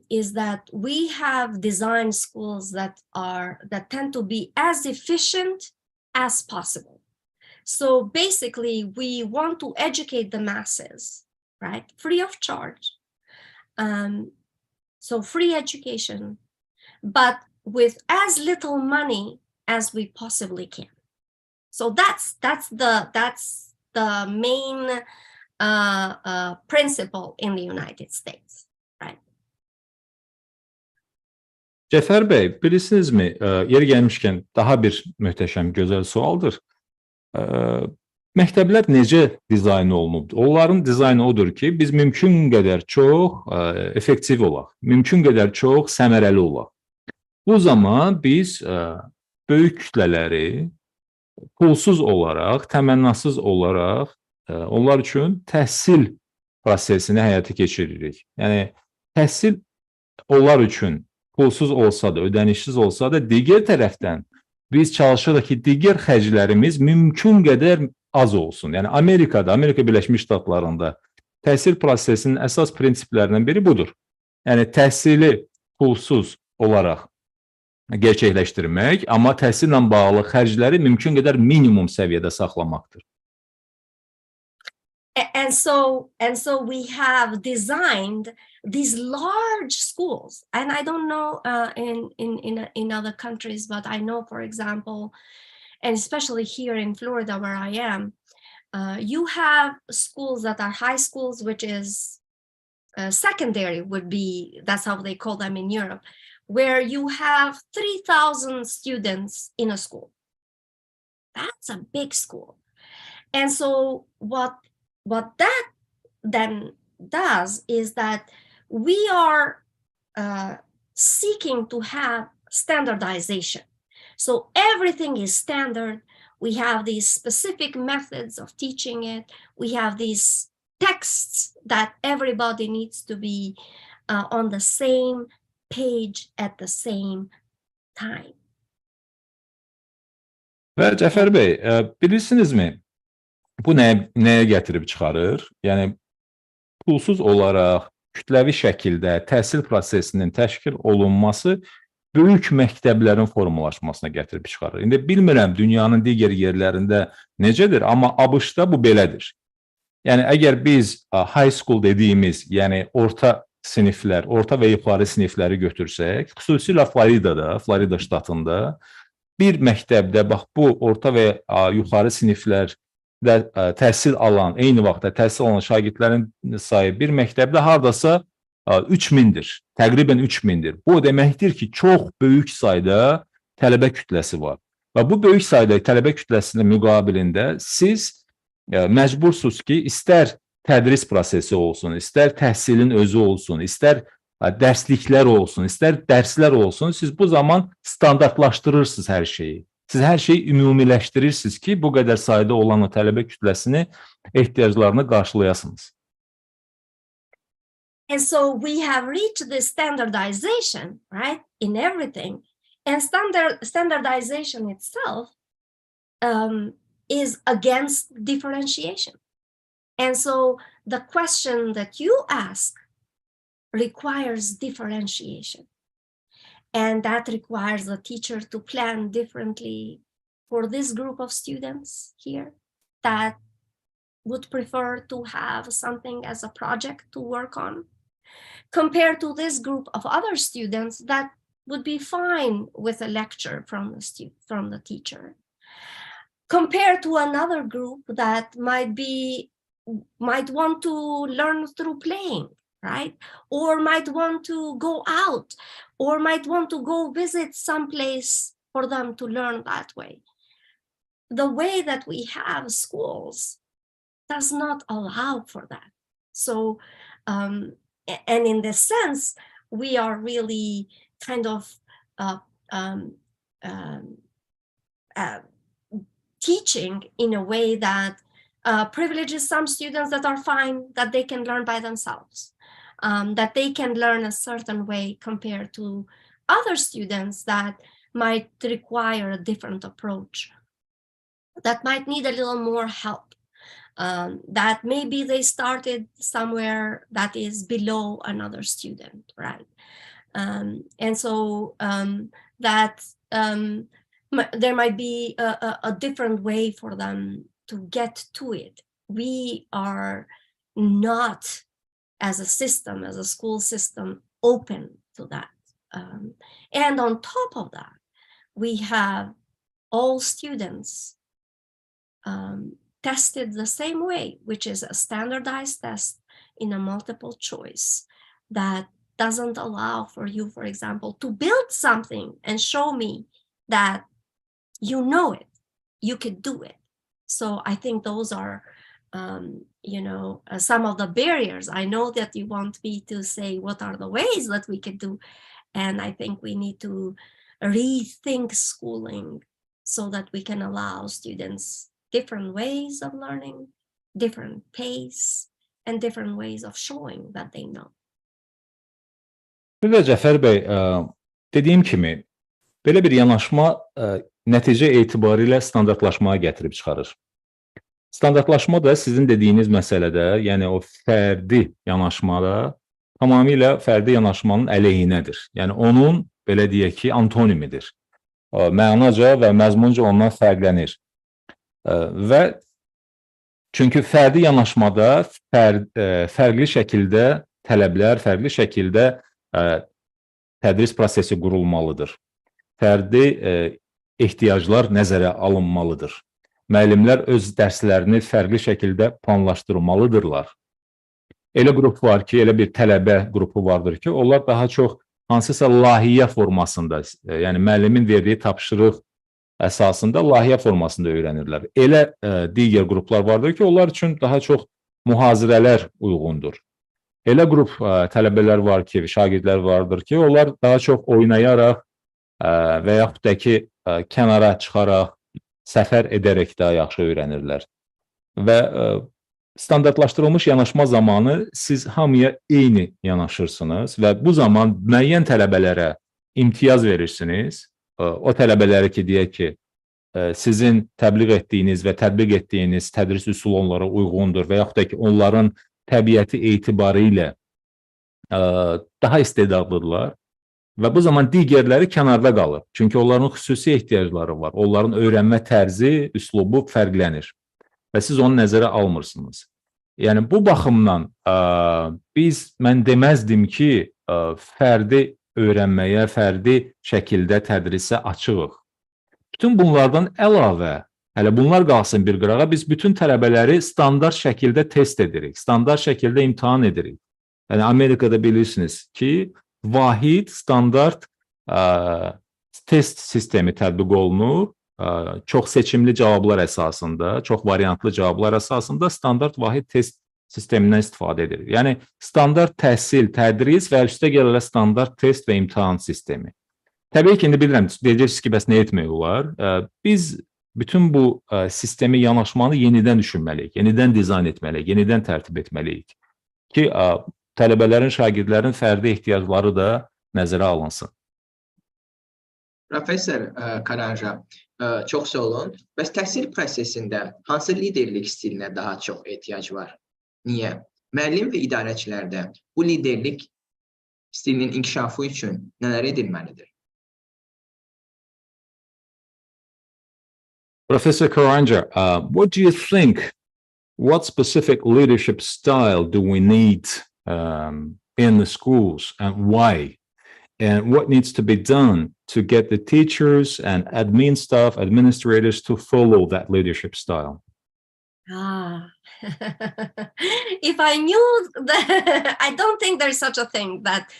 is that we have designed schools that tend to be as efficient as possible. So basically, we want to educate the masses, right? Free of charge. So free education, but with as little money as we possibly can. So that's the main principle in the United States, right? Cəfər bəy, bilirsinizmi, yeri gəlmişkən daha bir möhtəşəm, gözəl sualdır. Məktəblər necə dizayn olunubdur? Onların dizaynı odur ki, biz mümkün qədər çox effektiv olaq, mümkün qədər çox səmərəli olaq. Bu zaman biz böyük kütlələri pulsuz olaraq, təmənnasız olaraq onlar üçün təhsil prosesini həyata keçiririk. Yəni, təhsil onlar üçün pulsuz olsa da, ödənişsiz olsa da, digər tərəfdən biz çalışırıq ki, digər xərclərimiz mümkün qədər az olsun. Yəni, Amerikada, Amerika Birləşmiş Ştatlarında təhsil prosesinin əsas prinsiplərindən biri budur. Yəni, təhsili pulsuz olaraq gerçəkləşdirmək, amma təhsillə bağlı xərcləri mümkün qədər minimum səviyyədə saxlamaqdır. And so we have designed these large schools, and I don't know in other countries, but I know, for example, and especially here in Florida where I am, you have schools that are high schools, which is secondary would be, that's how they call them in Europe, where you have 3,000 students in a school. That's a big school. And so what that then does is that we are seeking to have standardization. So everything is standard. We have these specific methods of teaching it. We have these texts that everybody needs to be on the same page at the same time. Və Cəfər bəy, bilirsinizmi, bu nəyə gətirib çıxarır? Yəni, pulsuz olaraq, kütləvi şəkildə təhsil prosesinin təşkil olunması böyük məktəblərin formalaşmasına gətirib çıxarır. İndi bilmirəm, dünyanın digər yerlərində necədir, amma ABŞ-da bu belədir. Yəni, əgər biz high school dediyimiz, yəni orta siniflər, orta və yuxarı sinifləri götürsək, xüsusilə Floridada, Florida ştatında bir məktəbdə, bax, bu orta və yuxarı siniflərdə təhsil alan, eyni vaxtda təhsil alan şagirdlərin sayı bir məktəbdə hardasa 3000-dir, təqribən 3000-dir. Bu deməkdir ki, çox böyük sayda tələbə kütləsi var. Və bu böyük sayda tələbə kütləsinin müqabilində siz məcbursunuz ki, istər tədris prosesi olsun, istər təhsilin özü olsun, istər dərsliklər olsun, istər dərslər olsun, siz bu zaman standartlaşdırırsınız hər şeyi. Siz hər şeyi ümumiləşdirirsiniz ki, bu qədər sayda olan o tələbə kütləsini, ehtiyaclarını qarşılayasınız. And so we have reached this standardization, right, in everything. And standardization itself is against differentiation. And so the question that you ask requires differentiation. And that requires the teacher to plan differently for this group of students here that would prefer to have something as a project to work on, compared to this group of other students that would be fine with a lecture from the teacher, compared to another group that might want to learn through playing, right? Or might want to go out, or might want to go visit someplace for them to learn that way. The way that we have schools does not allow for that. So, and in this sense, we are really kind of teaching in a way that privileges some students that are fine, that they can learn by themselves, that they can learn a certain way compared to other students that might require a different approach, that might need a little more help, that maybe they started somewhere that is below another student, right? And so that there might be a different way for them to get to it. We are not, as a system, as a school system, open to that. And on top of that, we have all students tested the same way, which is a standardized test in a multiple choice that doesn't allow for you, for example, to build something and show me that you know it, you could do it. So I think those are, some of the barriers. I know that you want me to say what are the ways that we could do, and I think we need to rethink schooling so that we can allow students different ways of learning, different pace and different ways of showing that they know. Bir də Cəfər bəy, dediyim kimi, belə bir yanaşma nəticə etibarilə standartlaşmaya gətirib çıxarır. Standartlaşma da sizin dediyiniz məsələdə, yəni o fərdi yanaşmada tamamilə fərdi yanaşmanın əleyhinədir. Yəni onun, belə deyək ki, antonimidir. Mənaca və məzmunca ondan fərqlənir. Və çünki fərdi yanaşmada fərqli şəkildə tələblər, fərqli şəkildə tədris prosesi qurulmalıdır. Fərdi ehtiyaclar nəzərə alınmalıdır. Müəllimlər öz dərslərini fərqli şəkildə planlaşdırmalıdırlar. Elə qrup var ki, elə bir tələbə qrupu vardır ki, onlar daha çox hansısa layihə formasında, yəni müəllimin verdiyi tapşırıq əsasında layihə formasında öyrənirlər. Elə digər qruplar vardır ki, onlar üçün daha çox mühazirələr uyğundur. Elə qrup tələbələr var ki, şagirdlər vardır ki, onlar daha çox oynayaraq və yaxud da ki, kənara çıxaraq, səfər edərək daha yaxşı öyrənirlər. Və standartlaşdırılmış yanaşma zamanı siz hamıya eyni yanaşırsınız və bu zaman müəyyən tələbələrə imtiyaz verirsiniz. O tələbələri ki, deyək ki, sizin təbliğ etdiyiniz və tətbiq etdiyiniz tədris üsulu onlara uyğundur və yaxud da ki, onların təbiəti etibarilə daha istedadlıdırlar və bu zaman digərləri kənarda qalır. Çünki onların xüsusi ehtiyacları var. Onların öyrənmə tərzi, üslubu fərqlənir və siz onu nəzərə almırsınız. Yəni, bu baxımdan mən deməzdim ki, fərdi öyrənməyə, fərdi şəkildə tədrisə açığıq. Bütün bunlardan əlavə, hələ bunlar qalsın bir qırağa, biz bütün tələbələri standart şəkildə test edirik, standart şəkildə imtahan edirik. Yəni, Amerikada bilirsiniz ki, vahid, standart test sistemi tətbiq olunur. Çox seçimli cavablar əsasında, çox variantlı cavablar əsasında standart vahid test sistemindən istifadə edilir. Yəni, standart təhsil, tədris və üstə gələrək standart test və imtahan sistemi. Təbii ki, indi bilirəm, deyəcəksiniz ki, bəs nə etmək olar? Biz bütün bu sistemi, yanaşmanı yenidən düşünməliyik, yenidən dizayn etməliyik, yenidən tərtib etməliyik ki, tələbələrin, şagirdlərin fərdi ehtiyacları da nəzərə alınsın. Professor Karanxha, çox sağ olun. Bəs təhsil prosesində hansı liderlik stilinə daha çox ehtiyac var? Niyə? Müəllim və idarəçilərdə bu liderlik stilinin inkişafı üçün nələr edilməlidir? Professor Karanxha, what do you think? What specific leadership style do we need in the schools and why? And what needs to be done to get the teachers and admin staff, administrators to follow that leadership style? If I knew that, I don't think there's such a thing that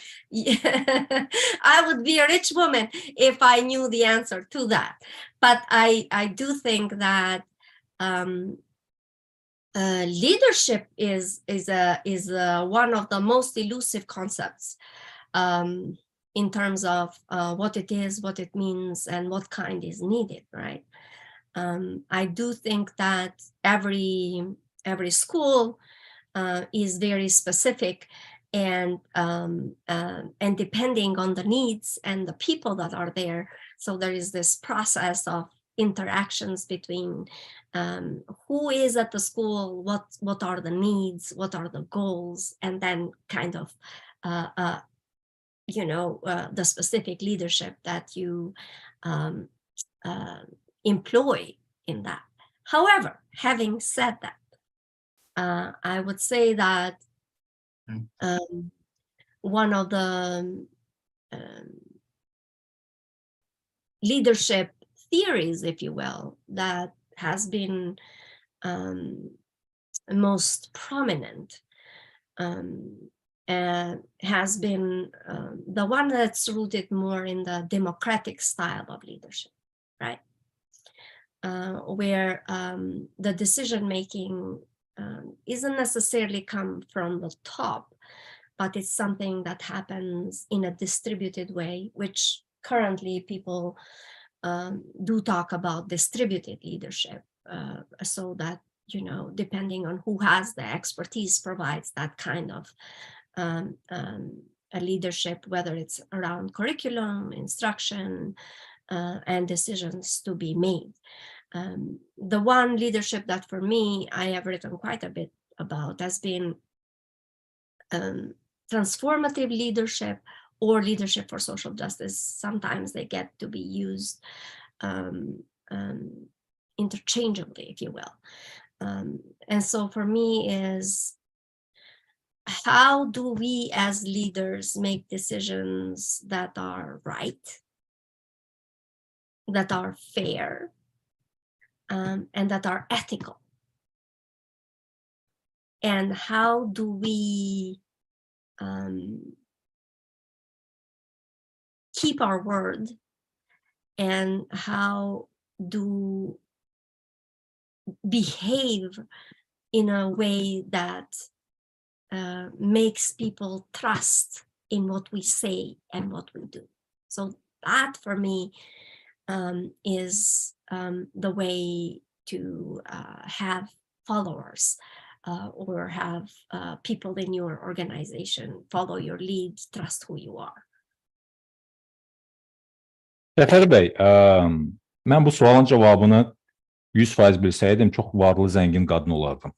I would be a rich woman if I knew the answer to that. But I do think that leadership is one of the most elusive concepts in terms of what it is, what it means, and what kind is needed, right? I do think that every school is very specific, and depending on the needs and the people that are there. So there is this process of interactions between who is at the school, what are the needs, what are the goals, and then kind of the specific leadership that you employ in that. However, having said that, I would say that one of the leadership theories, if you will, that has been most prominent has been the one that's rooted more in the democratic style of leadership, right? Where the decision-making isn't necessarily come from the top, but it's something that happens in a distributed way, which currently people do talk about distributed leadership, so that depending on who has the expertise, provides that kind of a leadership, whether it's around curriculum, instruction, and decisions to be made. The one leadership that for me, I have written quite a bit about has been transformative leadership or leadership for social justice. Sometimes they get to be used interchangeably, if you will. And so for me is, how do we as leaders make decisions that are right, that are fair, and that are ethical? And how do we keep our word, and how do behave in a way that makes people trust in what we say and what we do? So that for me is the way to have followers or have people in your organization follow your lead, trust who you are. Səfər bəy, mən bu sualın cavabını 100% bilsəydim, çox varlı, zəngin qadın olardım.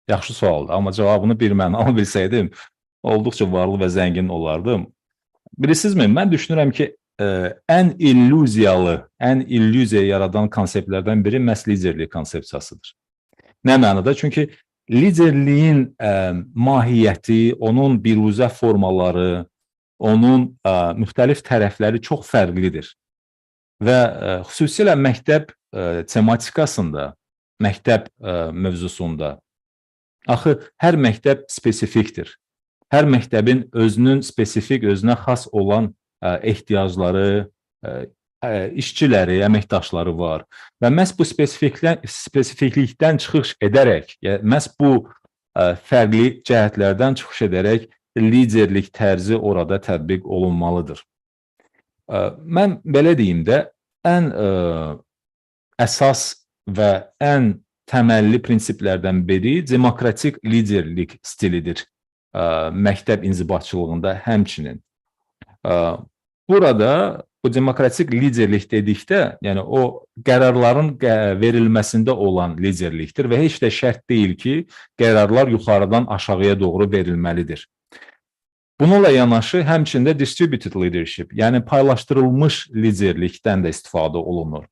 Yaxşı sualdır, amma cavabını birmənalı bilsəydim, olduqca varlı və zəngin olardım. Bilirsinizmi, mən düşünürəm ki, ən illüziya yaradan konseptlərdən biri məhz liderlik konsepsiyasıdır. Nə mənada? Çünki liderliyin mahiyyəti, onun biruzə formaları, onun müxtəlif tərəfləri çox fərqlidir. Və xüsusilə məktəb tematikasında, məktəb mövzusunda, axı hər məktəb spesifikdir. Hər məktəbin özünün spesifik, özünə xas olan ehtiyacları, işçiləri, əməkdaşları var. Və məhz bu spesifiklikdən çıxış edərək, məhz bu fərqli cəhətlərdən çıxış edərək liderlik tərzi orada tətbiq olunmalıdır. Mən belə deyim də, ən əsas və ən təməlli prinsiplərdən biri demokratik liderlik stilidir məktəb inzibatçılığında həmçinin. Burada bu demokratik liderlik dedikdə, yəni o qərarların verilməsində olan liderlikdir və heç də şərt deyil ki, qərarlar yuxarıdan aşağıya doğru verilməlidir. Bununla yanaşı həmçində distributed leadership, yəni paylaşdırılmış liderlikdən də istifadə olunur.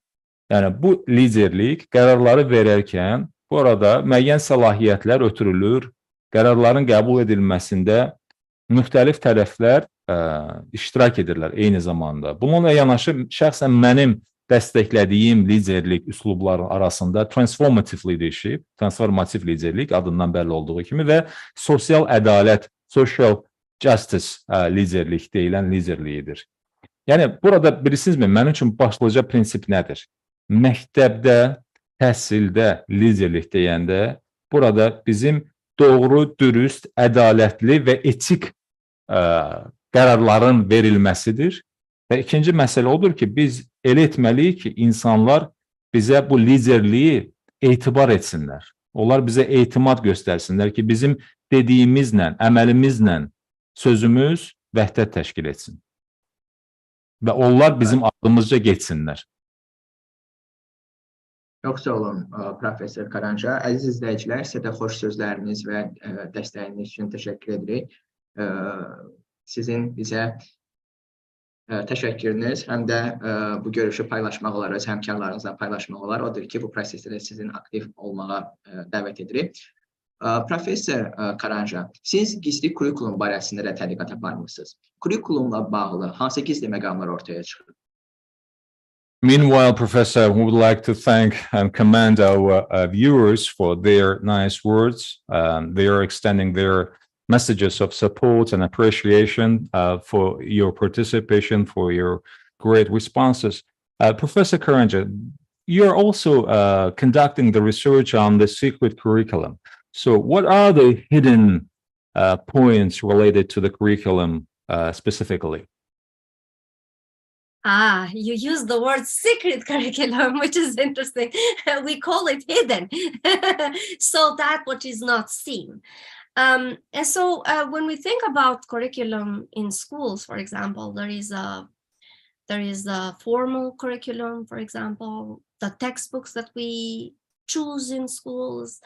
Yəni bu liderlik qərarları verərkən burada müəyyən səlahiyyətlər ötürülür, qərarların qəbul edilməsində müxtəlif tərəflər iştirak edirlər eyni zamanda. Bununla yanaşı şəxsən mənim dəstəklədiyim liderlik üslubları arasında transformative leadership, transformativ liderlik adından bəlli olduğu kimi və sosial ədalət, social justice liderlik deyilən liderliyidir. Yəni burada bilirsinizmi, mənim üçün başlıca prinsip nədir? Məktəbdə, təhsildə liderlik deyəndə burada bizim doğru, dürüst, ədalətli və etik qərarların verilməsidir. Və ikinci məsələ odur ki, biz elə etməliyik ki, insanlar bizə bu liderliyi etibar etsinlər. Onlar bizə etimad göstərsinlər ki, bizim dediyimizlə, əməlimizlə sözümüz vəhdət təşkil etsin. Və onlar bizim ardımızca geçsinlər. Çox sağ olun, Profesör Karanxha. Əziz izləyicilər, sizə də xoş sözləriniz və dəstəyiniz üçün təşəkkür edirik. Sizin bizə təşəkkürünüz, həm də bu görüşü paylaşmaq olar, öz həmkarlarınızla paylaşmaq olar. Odur ki, bu prosesdə də sizin aktiv olmağa dəvət edirik. Profesör Karanxha, siz gizli kurikulum barəsində də tədqiqat aparmışsınız. Kurikulumla bağlı hansı gizli məqamlar ortaya çıxır? Meanwhile, Professor, we would like to thank and commend our viewers for their nice words. They are extending their messages of support and appreciation for your participation, for your great responses. Professor Karanxha, you're also conducting the research on the secret curriculum. So what are the hidden points related to the curriculum specifically? You use the word secret curriculum, which is interesting. We call it hidden. So that which is not seen. And so when we think about curriculum in schools, for example, there is a formal curriculum, for example, the textbooks that we choose in schools,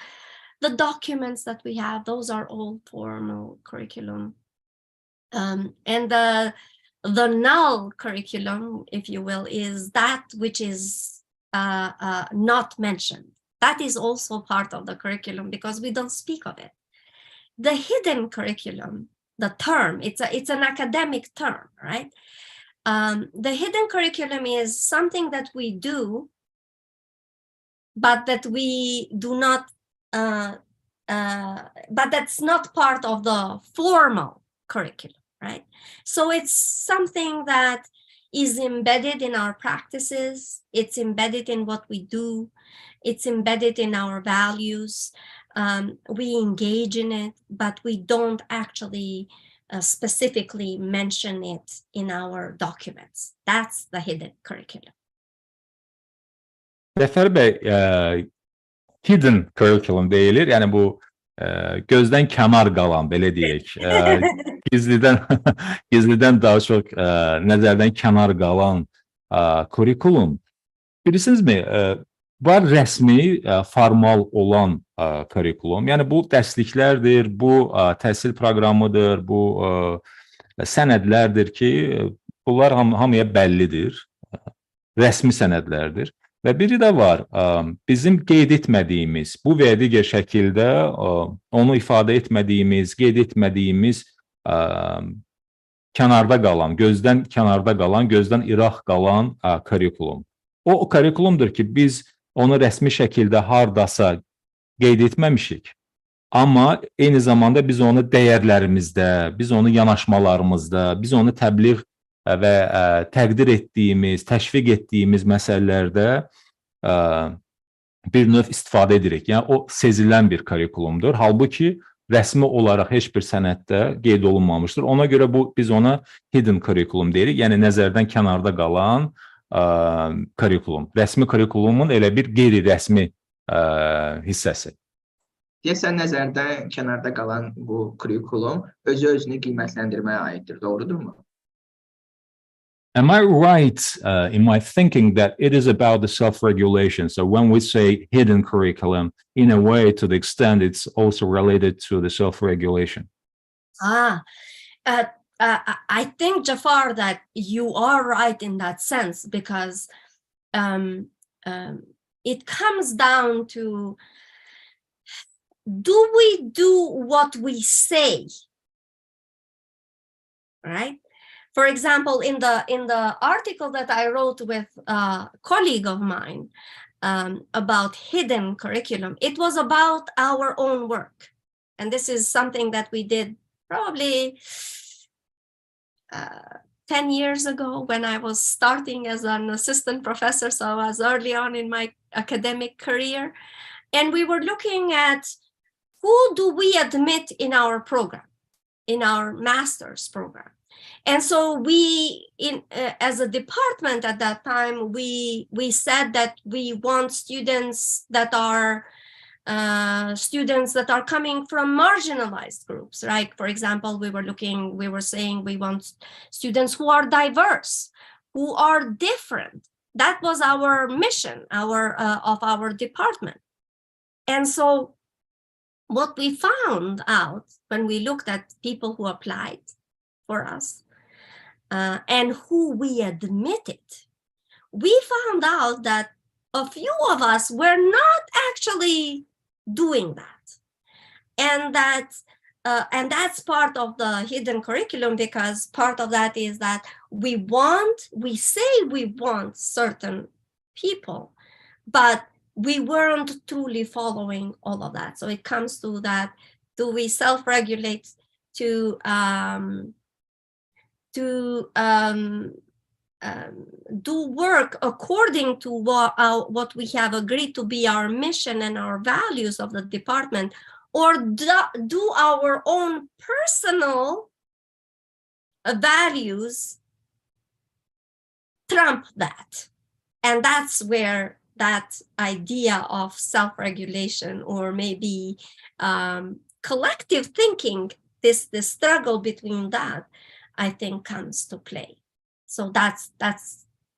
the documents that we have, those are all formal curriculum. And the null curriculum, if you will, is that which is not mentioned. That is also part of the curriculum because we don't speak of it. The hidden curriculum, the term, it's an academic term, right? The hidden curriculum is something that we do, but that we do not, but that's not part of the formal curriculum, right? So it's something that is embedded in our practices, it's embedded in what we do, it's embedded in our values. We engage in it, but we don't actually specifically mention it in our documents. That's the hidden curriculum. Zəfər bəy, hidden curriculum deyilir. Yəni bu gözdən kənar qalan, belə deyək. Gizlidən daha çox nəzərdən kənar qalan kurikulum. Bilirsinizmi, var rəsmi, formal olan kurikulum. Yəni bu dərsliklərdir, bu təhsil proqramıdır, bu sənədlərdir ki, bunlar hamıya bəllidir, rəsmi sənədlərdir. Və biri də var, bizim qeyd etmədiyimiz, bu və digər şəkildə onu ifadə etmədiyimiz, qeyd etmədiyimiz kənarda qalan, gözdən kənarda qalan, gözdən iraq qalan kurikulum. O kurikulumdur ki, biz onu rəsmi şəkildə hardasa qeyd etməmişik. Amma eyni zamanda biz onu dəyərlərimizdə, biz onu yanaşmalarımızda, biz onu təbliğ və təqdir etdiyimiz, təşviq etdiyimiz məsələlərdə bir növ istifadə edirik. Yəni o sezilən bir kurikulumdur. Halbuki rəsmi olaraq heç bir sənəddə qeyd olunmamışdır. Ona görə biz ona hidden kurikulum deyirik. Yəni nəzərdən kənarda qalan kurikulum. Rəsmi kurikulumun elə bir qeyri-rəsmi hissəsi. Deyəsən, nəzərdən kənarda qalan bu kurikulum özü-özünü qiymətləndirməyə aiddir, doğrudurmu? Am I right in my thinking that it is about the self-regulation? So when we say hidden curriculum, in a way, to the extent it's also related to the self-regulation. I think, Jafar, that you are right in that sense because it comes down to, do we do what we say, right? For example, in the article that I wrote with a colleague of mine about hidden curriculum, it was about our own work. And this is something that we did probably 10 years ago when I was starting as an assistant professor, so I was early on in my academic career. And we were looking at who do we admit in our program, in our master's program. And so we, as a department at that time, we said that we want students that are coming from marginalized groups, right? For example, we were saying we want students who are diverse, who are different. That was our mission, of our department. And so what we found out when we looked at people who applied for us, and who we admitted, we found out that a few of us were not actually doing that. And that's part of the hidden curriculum, because part of that is that we say we want certain people, but we weren't truly following all of that. So it comes to that, do we self-regulate to do work according to what we have agreed to be our mission and our values of the department, or do our own personal values trump that. And that's where that idea of self-regulation, or maybe collective thinking, this struggle between that, I think, comes to play. So that's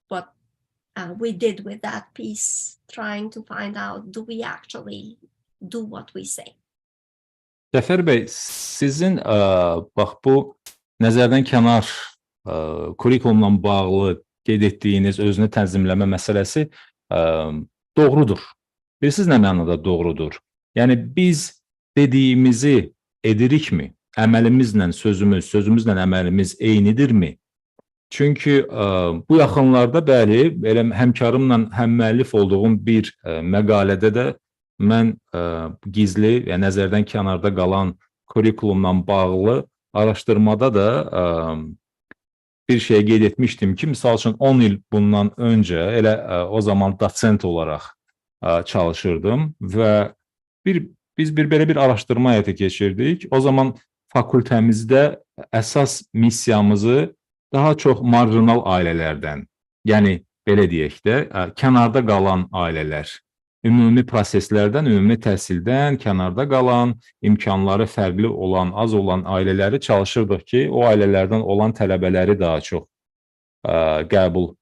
what we did with that piece, trying to find out, do we actually do what we say? Cəfər bəy, sizin bax bu nəzərdən kənar kurikulumla bağlı qeyd etdiyiniz özünü tənzimləmə məsələsi doğrudur. Bilirsiniz nə mənada doğrudur? Yəni biz dediyimizi edirikmi? Əməlimizlə sözümüz, sözümüzlə əməlimiz eynidirmi? Çünki bu yaxınlarda bəli, elə həmkarımla həmmüəllif olduğum bir məqalədə də mən gizli və nəzərdən kənarda qalan kurikulumla bağlı araşdırmada da bir şey qeyd etmişdim ki, misal üçün 10 il bundan öncə elə o zaman dosent olaraq çalışırdım və biz belə bir araşdırma həyata keçirdik. O zaman fakültəmizdə əsas missiyamızı daha çox marjinal ailələrdən, yəni belə deyək də, kənarda qalan ailələr, ümumi proseslərdən, ümumi təhsildən kənarda qalan, imkanları fərqli olan, az olan ailələri çalışırdıq ki, o ailələrdən olan tələbələri daha çox qəbul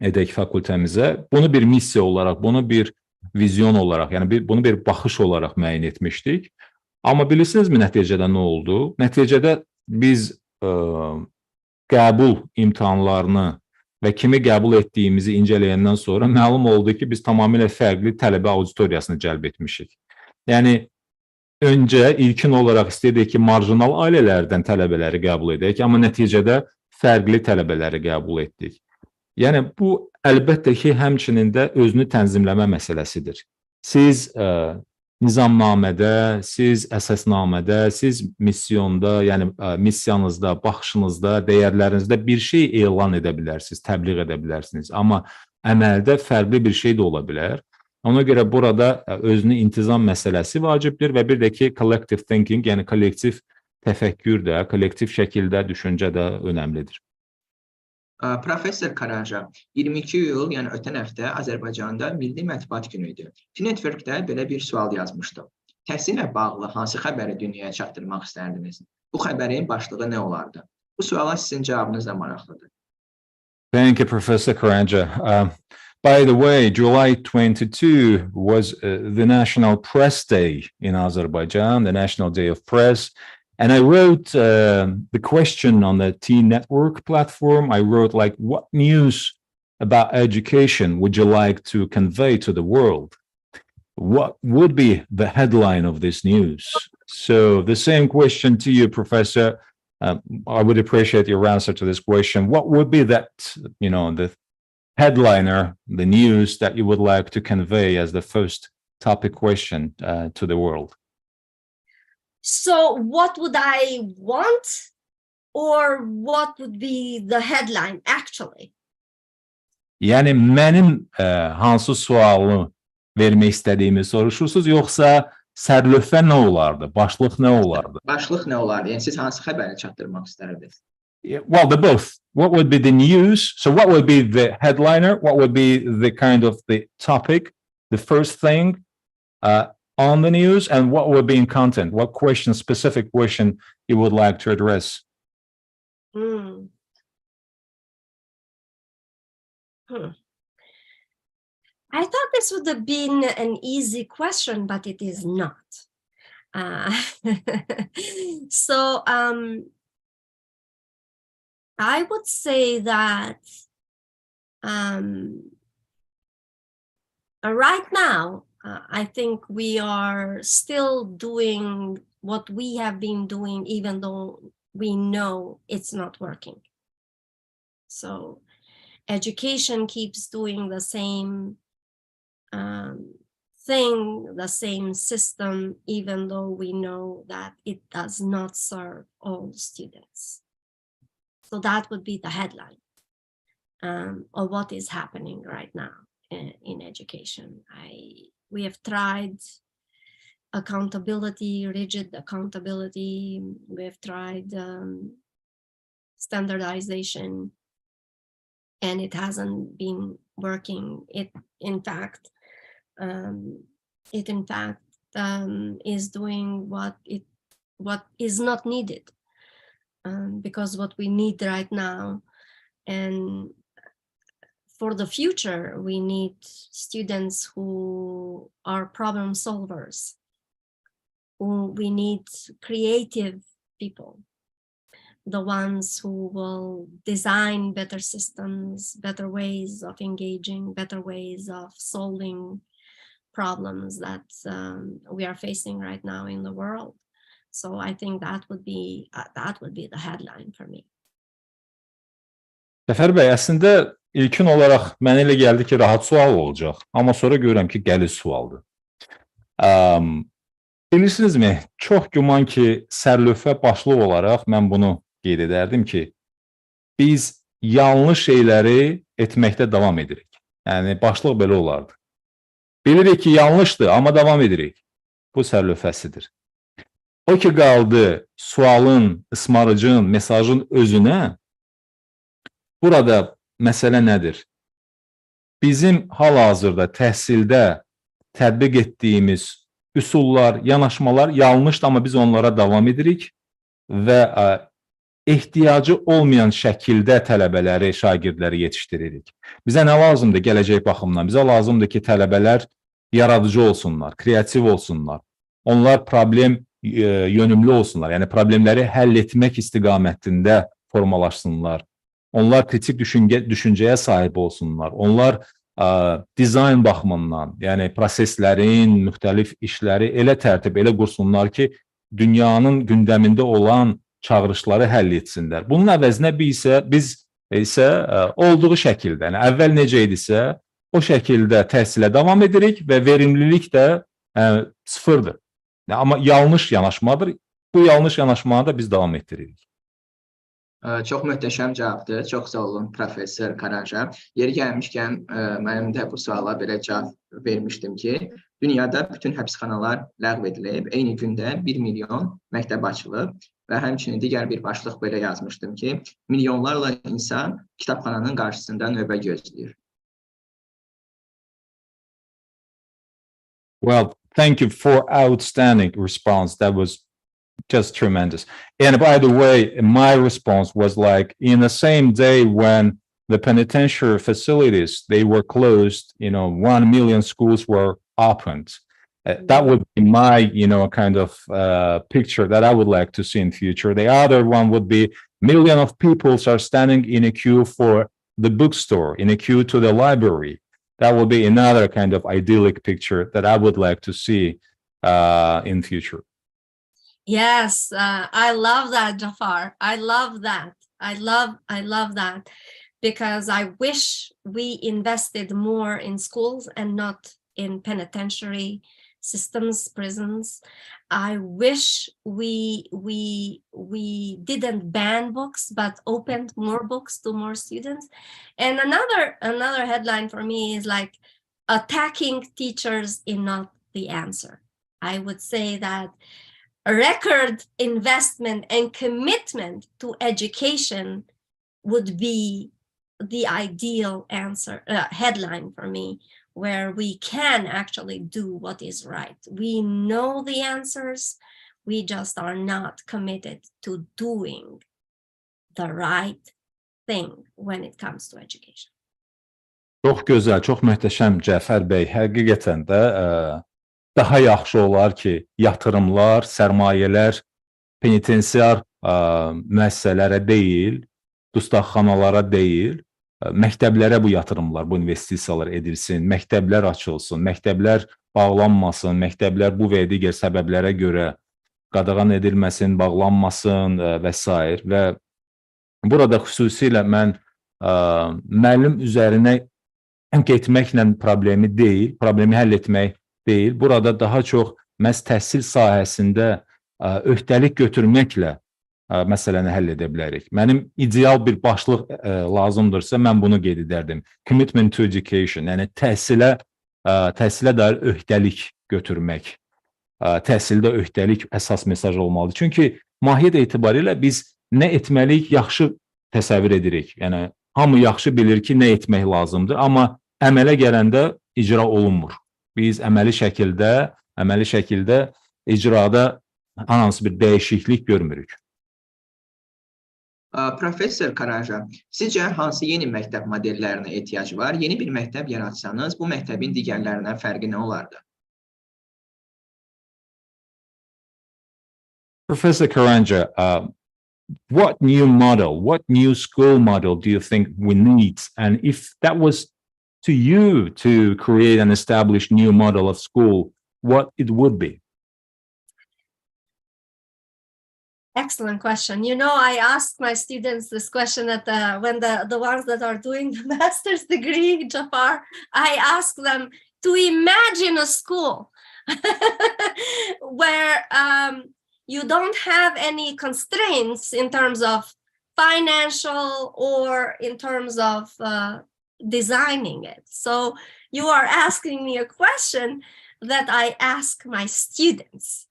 edək fakültəmizə. Bunu bir missiya olaraq, bunu bir vizyon olaraq, yəni bunu bir baxış olaraq müəyyən etmişdik. Amma bilirsinizmi nəticədə nə oldu? Nəticədə biz qəbul imtahanlarını və kimi qəbul etdiyimizi incələyəndən sonra məlum oldu ki, biz tamamilə fərqli tələbə auditoriyasını cəlb etmişik. Yəni, öncə ilkin olaraq istədik ki, marjinal ailələrdən tələbələri qəbul edək, amma nəticədə fərqli tələbələri qəbul etdik. Yəni, bu əlbəttə ki, həmçinin də özünü tənzimləmə məsələsidir. Siz nizamnamədə, siz əsasnamədə, siz misyonda, yəni missiyanızda, baxışınızda, dəyərlərinizdə bir şey elan edə bilərsiniz, təbliğ edə bilərsiniz. Amma əməldə fərqli bir şey də ola bilər. Ona görə burada özünü intizam məsələsi vacibdir və bir də ki, collective thinking, yəni kollektiv təfəkkür də, kollektiv şəkildə düşüncə də önəmlidir. Professor Karanxha, 22 iyul, yəni ötən həftə Azərbaycanda Milli Mətbuat Günü idi. Networkdə belə bir sual yazmışdım. Təhsillə bağlı hansı xəbəri dünyaya çatdırmaq istərdiniz? Bu xəbərin başlığı nə olardı? Bu suala sizin cavabınız da maraqlıdır. Thank you, Professor Karanxha. By the way, July 22 was the National Press Day in Azerbaijan, the National Day of Press. And I wrote the question on the T-Network platform. I wrote, like, what news about education would you like to convey to the world? What would be the headline of this news? So the same question to you, Professor. I would appreciate your answer to this question. What would be that, you know, the headliner, the news that you would like to convey as the first topic question to the world? So what would I want, or what would be the headline actually? Yəni mənim hansı sualı vermək istədiyimi soruşursunuz, yoxsa sərlövhə nə olardı, başlıq nə olardı? Başlıq nə olardı? Yəni siz hansı xəbəri çatdırmaq istərdiniz? Well, the both. What would be the news? So what would be the headliner? What would be the kind of the topic, the first thing on the news, and what would be in content? What question, specific question you would like to address? I thought this would have been an easy question, but it is not. So I would say that right now, I think we are still doing what we have been doing, even though we know it's not working. So education keeps doing the same thing, the same system, even though we know that it does not serve all students. So that would be the headline of what is happening right now in education. We have tried accountability, rigid accountability. We have tried standardization. and it hasn't been working. It in fact is doing what is not needed, because what we need right now and for the future, we need students who are problem solvers. We need creative people, the ones who will design better systems, better ways of engaging, better ways of solving problems that we are facing right now in the world. So I think that would be the headline for me. Cəfər bəy, əslində ilkin olaraq mənə elə gəldi ki, rahat sual olacaq. Amma sonra görürəm ki, gəliz sualdır. Bilirsinizmi, çox güman ki, sərlövhə başlıq olaraq mən bunu qeyd edərdim ki, biz yanlış şeyləri etməkdə davam edirik. Yəni, başlıq belə olardı. Bilirik ki, yanlışdır, amma davam edirik. Bu sərlövhəsidir. O ki, qaldı sualın, ısmarıcının, mesajın özünə, burada məsələ nədir? Bizim hal-hazırda təhsildə tətbiq etdiyimiz üsullar, yanaşmalar yanlışdır, amma biz onlara davam edirik və ehtiyacı olmayan şəkildə tələbələri, şagirdləri yetişdiririk. Bizə nə lazımdır gələcək baxımdan? Bizə lazımdır ki, tələbələr yaradıcı olsunlar, kreativ olsunlar. Onlar problem yönümlü olsunlar, yəni problemləri həll etmək istiqamətində formalaşsınlar. Onlar kritik düşüncəyə sahib olsunlar. Onlar dizayn baxımından, yəni proseslərin, müxtəlif işləri elə tərtib, elə qursunlar ki, dünyanın gündəmində olan çağırışları həll etsinlər. Bunun əvəzinə biz isə olduğu şəkildə, yəni əvvəl necə idisə, o şəkildə təhsilə davam edirik və verimlilik də sıfırdır. Amma yanlış yanaşmadır. Bu yanlış yanaşmanı da biz davam etdiririk. Çox möhtəşəm cavabdır. Çox sağ olun, professor Karanxha. Yeri gəlmişkən, mənim də bu suala belə cavab vermişdim ki, dünyada bütün həbsxanalar ləğv edilib, eyni gündə 1 milyon məktəb açılıb və həmçinin digər bir başlıq belə yazmışdım ki, milyonlarla insan kitabxananın qarşısında növbə gözləyir. Well, thank you for outstanding response. That was just tremendous. And by the way, my response was like in the same day when the penitentiary facilities, they were closed, 1 million schools were opened. That would be my, kind of picture that I would like to see in future. The other one would be millions of people are standing in a queue for the bookstore, in a queue to the library. That would be another kind of idyllic picture that I would like to see in future. Yes, I love that, Jafar. I love that. I love that, because I wish we invested more in schools and not in penitentiary systems, prisons. I wish we didn't ban books, but opened more books to more students. And another headline for me is like, attacking teachers is not the answer. I would say that a record investment and commitment to education would be the ideal answer, headline for me, where we can actually do what is right. We know the answers, we just are not committed to doing the right thing when it comes to education. Çox gözəl, çox möhtəşəm Cəfər bəy. Həqiqətən də daha yaxşı olar ki, yatırımlar, sərmayələr penitensiar müəssisələrə deyil, dustaqxanalara deyil, məktəblərə bu yatırımlar, bu investisiyalar edilsin, məktəblər açılsın, məktəblər bağlanmasın, məktəblər bu və digər səbəblərə görə qadağan edilməsin, bağlanmasın və s. Və burada xüsusilə mən müəllim üzərinə getməklə problemi deyil, problemi həll etmək deyil. Burada daha çox məhz təhsil sahəsində öhdəlik götürməklə məsələni həll edə bilərik. Mənim ideal bir başlıq lazımdırsa, mən bunu qeyd edərdim. Commitment to education, yəni təhsilə dair öhdəlik götürmək. Təhsildə öhdəlik əsas mesaj olmalıdır. Çünki mahiyyət etibarilə biz nə etməliyik yaxşı təsəvvür edirik. Yəni hamı yaxşı bilir ki, nə etmək lazımdır, amma əmələ gələndə icra olunmur. Biz əməli şəkildə icrada hansı bir dəyişiklik görmürük. Professor Karanxha, sizcə hansı yeni məktəb modellərinə ehtiyac var? Yeni bir məktəb yaratsanız, bu məktəbin digərlərindən fərqi nə olardı? Professor Karanxha, what new school model do you think we need? And if that was to you to create and establish new model of school, what it would be? Excellent question. You know, I ask my students this question at when the ones that are doing the master's degree, Jafar, I ask them to imagine a school where you don't have any constraints in terms of financial or in terms of designing it. So you are asking me a question that I ask my students.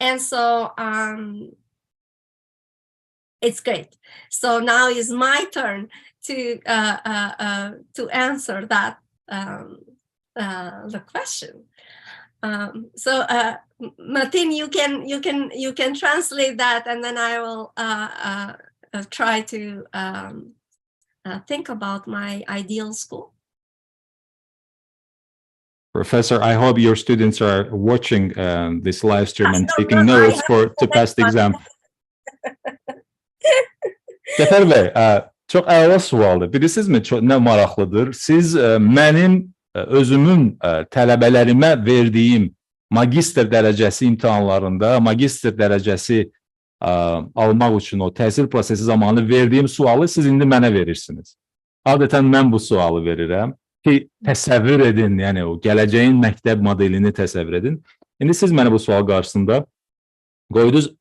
And so it's great. So now is my turn to answer that the question. So Martin, you can translate that, and then I will try to think about my ideal school. Professor, I hope your students are watching this live stream and taking notes to pass the exam. Cəfər bəy, çox əla sualdır. Bilirsizmi, nə maraqlıdır? Siz mənim özümün tələbələrimə verdiyim magistr dərəcəsi imtahanlarında, magistr dərəcəsi almaq üçün o təhsil prosesi zamanı verdiyim sualı siz indi mənə verirsiniz. Adətən mən bu sualı verirəm ki, təsəvvür edin, yəni o gələcəyin məktəb modelini təsəvvür edin. İndi siz mənə bu sual qarşısında qoydunuz.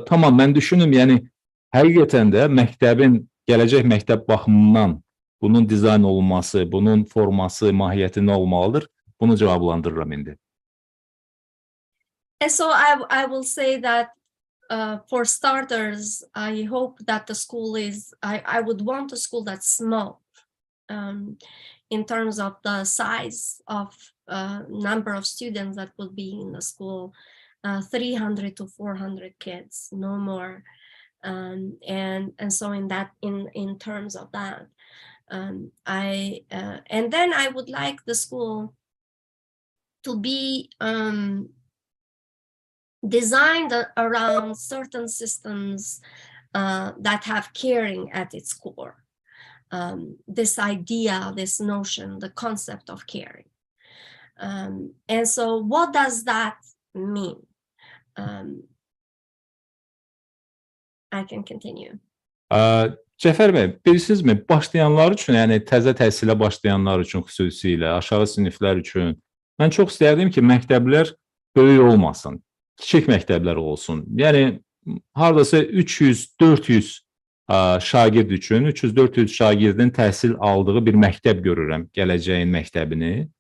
Tamam, mən düşünüm, yəni həqiqətən də məktəbin, gələcək məktəb baxımından bunun dizayn olunması, bunun forması, mahiyyəti nə olmalıdır? Bunu cavablandırıram indi. And so I will say that for starters, I hope that the school is, I would want a school that's small in terms of the size of number of students that will be in the school, 300 to 400 kids, no more. And so in terms of that, and then I would like the school to be designed around certain systems that have caring at its core. This idea, this notion, the concept of caring. And so what does that mean? I can continue. Cəfər bəy, bilirsizmi, başlayanlar üçün, yəni təzə təhsilə başlayanlar üçün xüsusilə, aşağı siniflər üçün, mən çox istərdim ki, məktəblər böyük olmasın, kiçik məktəblər olsun. Yəni, haradasa 300-400 şagird üçün, 300-400 şagirdin təhsil aldığı bir məktəb görürəm, gələcəyin məktəbini.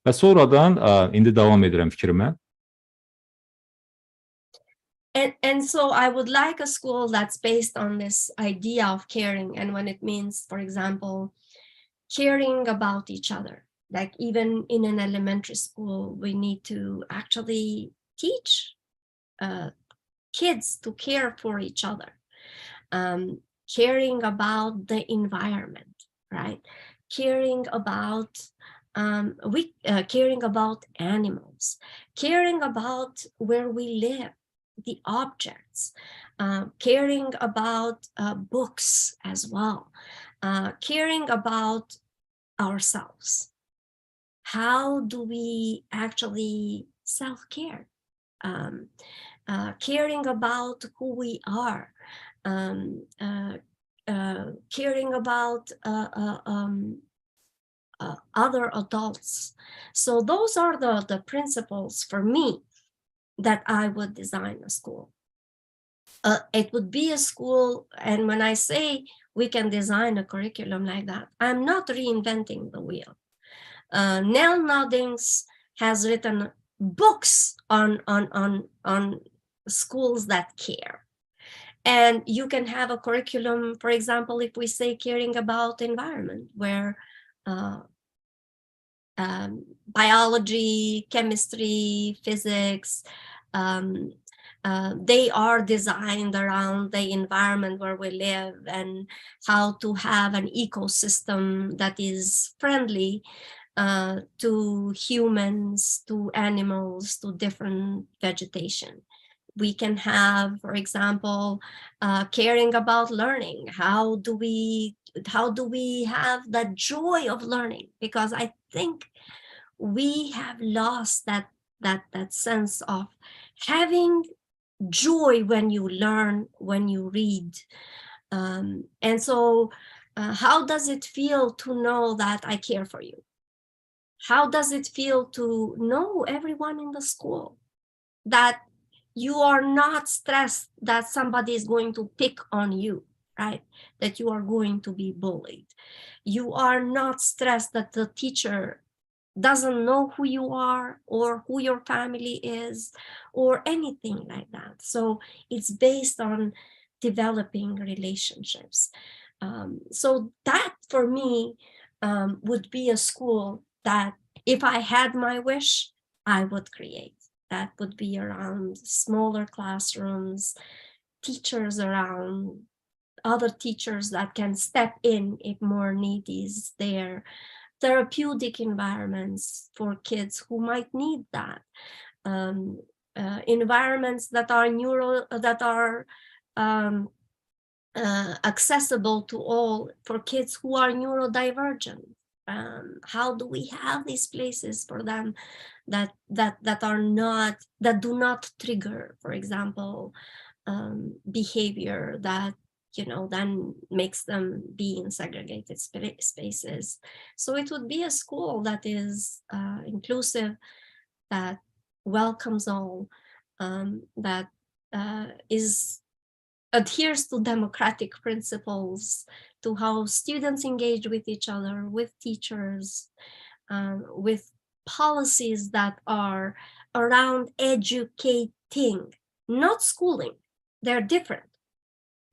Və sonradan, indi davam edirəm fikrimə. And so I would like a school that's based on this idea of caring. And when it means, for example, caring about each other, like even in an elementary school, we need to actually teach kids to care for each other, caring about the environment, right? Caring about caring about animals, caring about where we live, the objects, caring about books as well, caring about ourselves. How do we actually self-care? Caring about who we are, caring about other adults. So those are the principles for me that I would design a school. It would be a school, and when I say we can design a curriculum like that, I'm not reinventing the wheel. Nell Noddings has written books on schools that care. And you can have a curriculum, for example, if we say caring about environment, where biology, chemistry, physics, they are designed around the environment where we live and how to have an ecosystem that is friendly to humans, to animals, to different vegetation. We can have, for example, caring about learning. How do we have the joy of learning? Because I think we have lost that sense of having joy when you learn, when you read. And so how does it feel to know that I care for you? How does it feel to know everyone in the school, that you are not stressed that somebody is going to pick on you, right? That you are going to be bullied. You are not stressed that the teacher doesn't know who you are or who your family is or anything like that. So it's based on developing relationships. So that for me would be a school that if I had my wish, I would create. That would be around smaller classrooms, teachers around, other teachers that can step in if more need is there, therapeutic environments for kids who might need that, environments that are accessible to all for kids who are neurodivergent. How do we have these places for them that do not trigger, for example, behavior that then makes them be in segregated spaces? So it would be a school that is inclusive, that welcomes all, that adheres to democratic principles, to how students engage with each other, with teachers, with policies that are around educating, not schooling. They're different,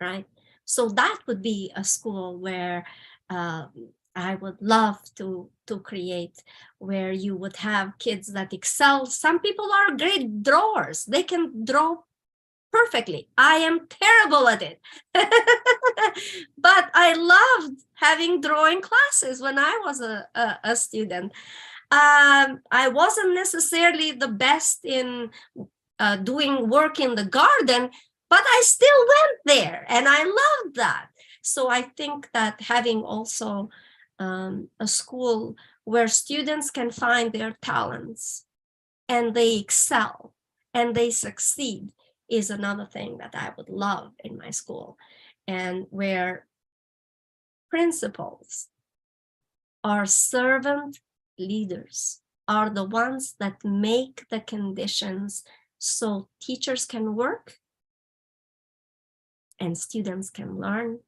right? So that would be a school where I would love to create, where you would have kids that excel. Some people are great drawers. They can draw perfectly. I am terrible at it. But I loved having drawing classes when I was a student. I wasn't necessarily the best in doing work in the garden, but I still went there and I loved that. So I think that having also a school where students can find their talents and they excel and they succeed is another thing that I would love in my school, and where principals are servant leaders, are the ones that make the conditions so teachers can work and students can learn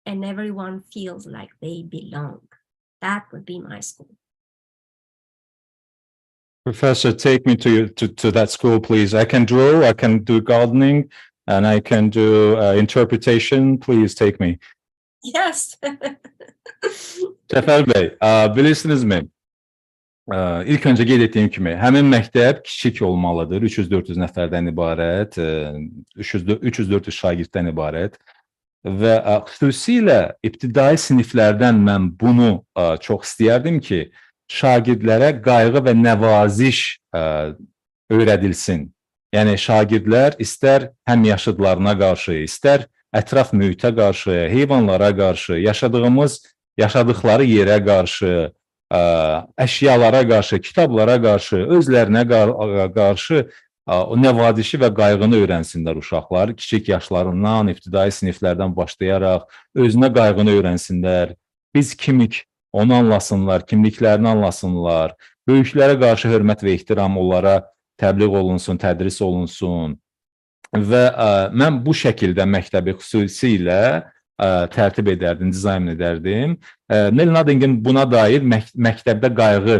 and everyone feels like they belong. That would be my school. Professor, take me to that school, please. I can draw, I can do gardening, and I can do interpretation. Please take me. Yes. Səfər bəy, bilirsinizmi? İlk öncə qeyd etdiyim kimi, həmin məktəb kiçik olmalıdır, 300-400 nəfərdən ibarət, 300-400 şagirddən ibarət və xüsusilə ibtidai siniflərdən mən bunu çox istəyərdim ki, şagirdlərə qayğı və nəvaziş öyrədilsin. Yəni, şagirdlər istər həm yaşıdlarına qarşı, istər ətraf mühitə qarşı, heyvanlara qarşı, yaşadıqları yerə qarşı, əşyalara qarşı, kitablara qarşı, özlərinə qarşı o nəvazişi və qayğını öyrənsinlər uşaqlar. Kiçik yaşlarından, ibtidai siniflərdən başlayaraq özünə qayğını öyrənsinlər. Biz kimik? Onu anlasınlar, kimliklərini anlasınlar, böyüklərə qarşı hörmət və ehtiram onlara təbliğ olunsun, tədris olunsun və mən bu şəkildə məktəbi xüsusilə tərtib edərdim, dizayn edərdim. Nell Noddingin buna dair məktəbdə qayğı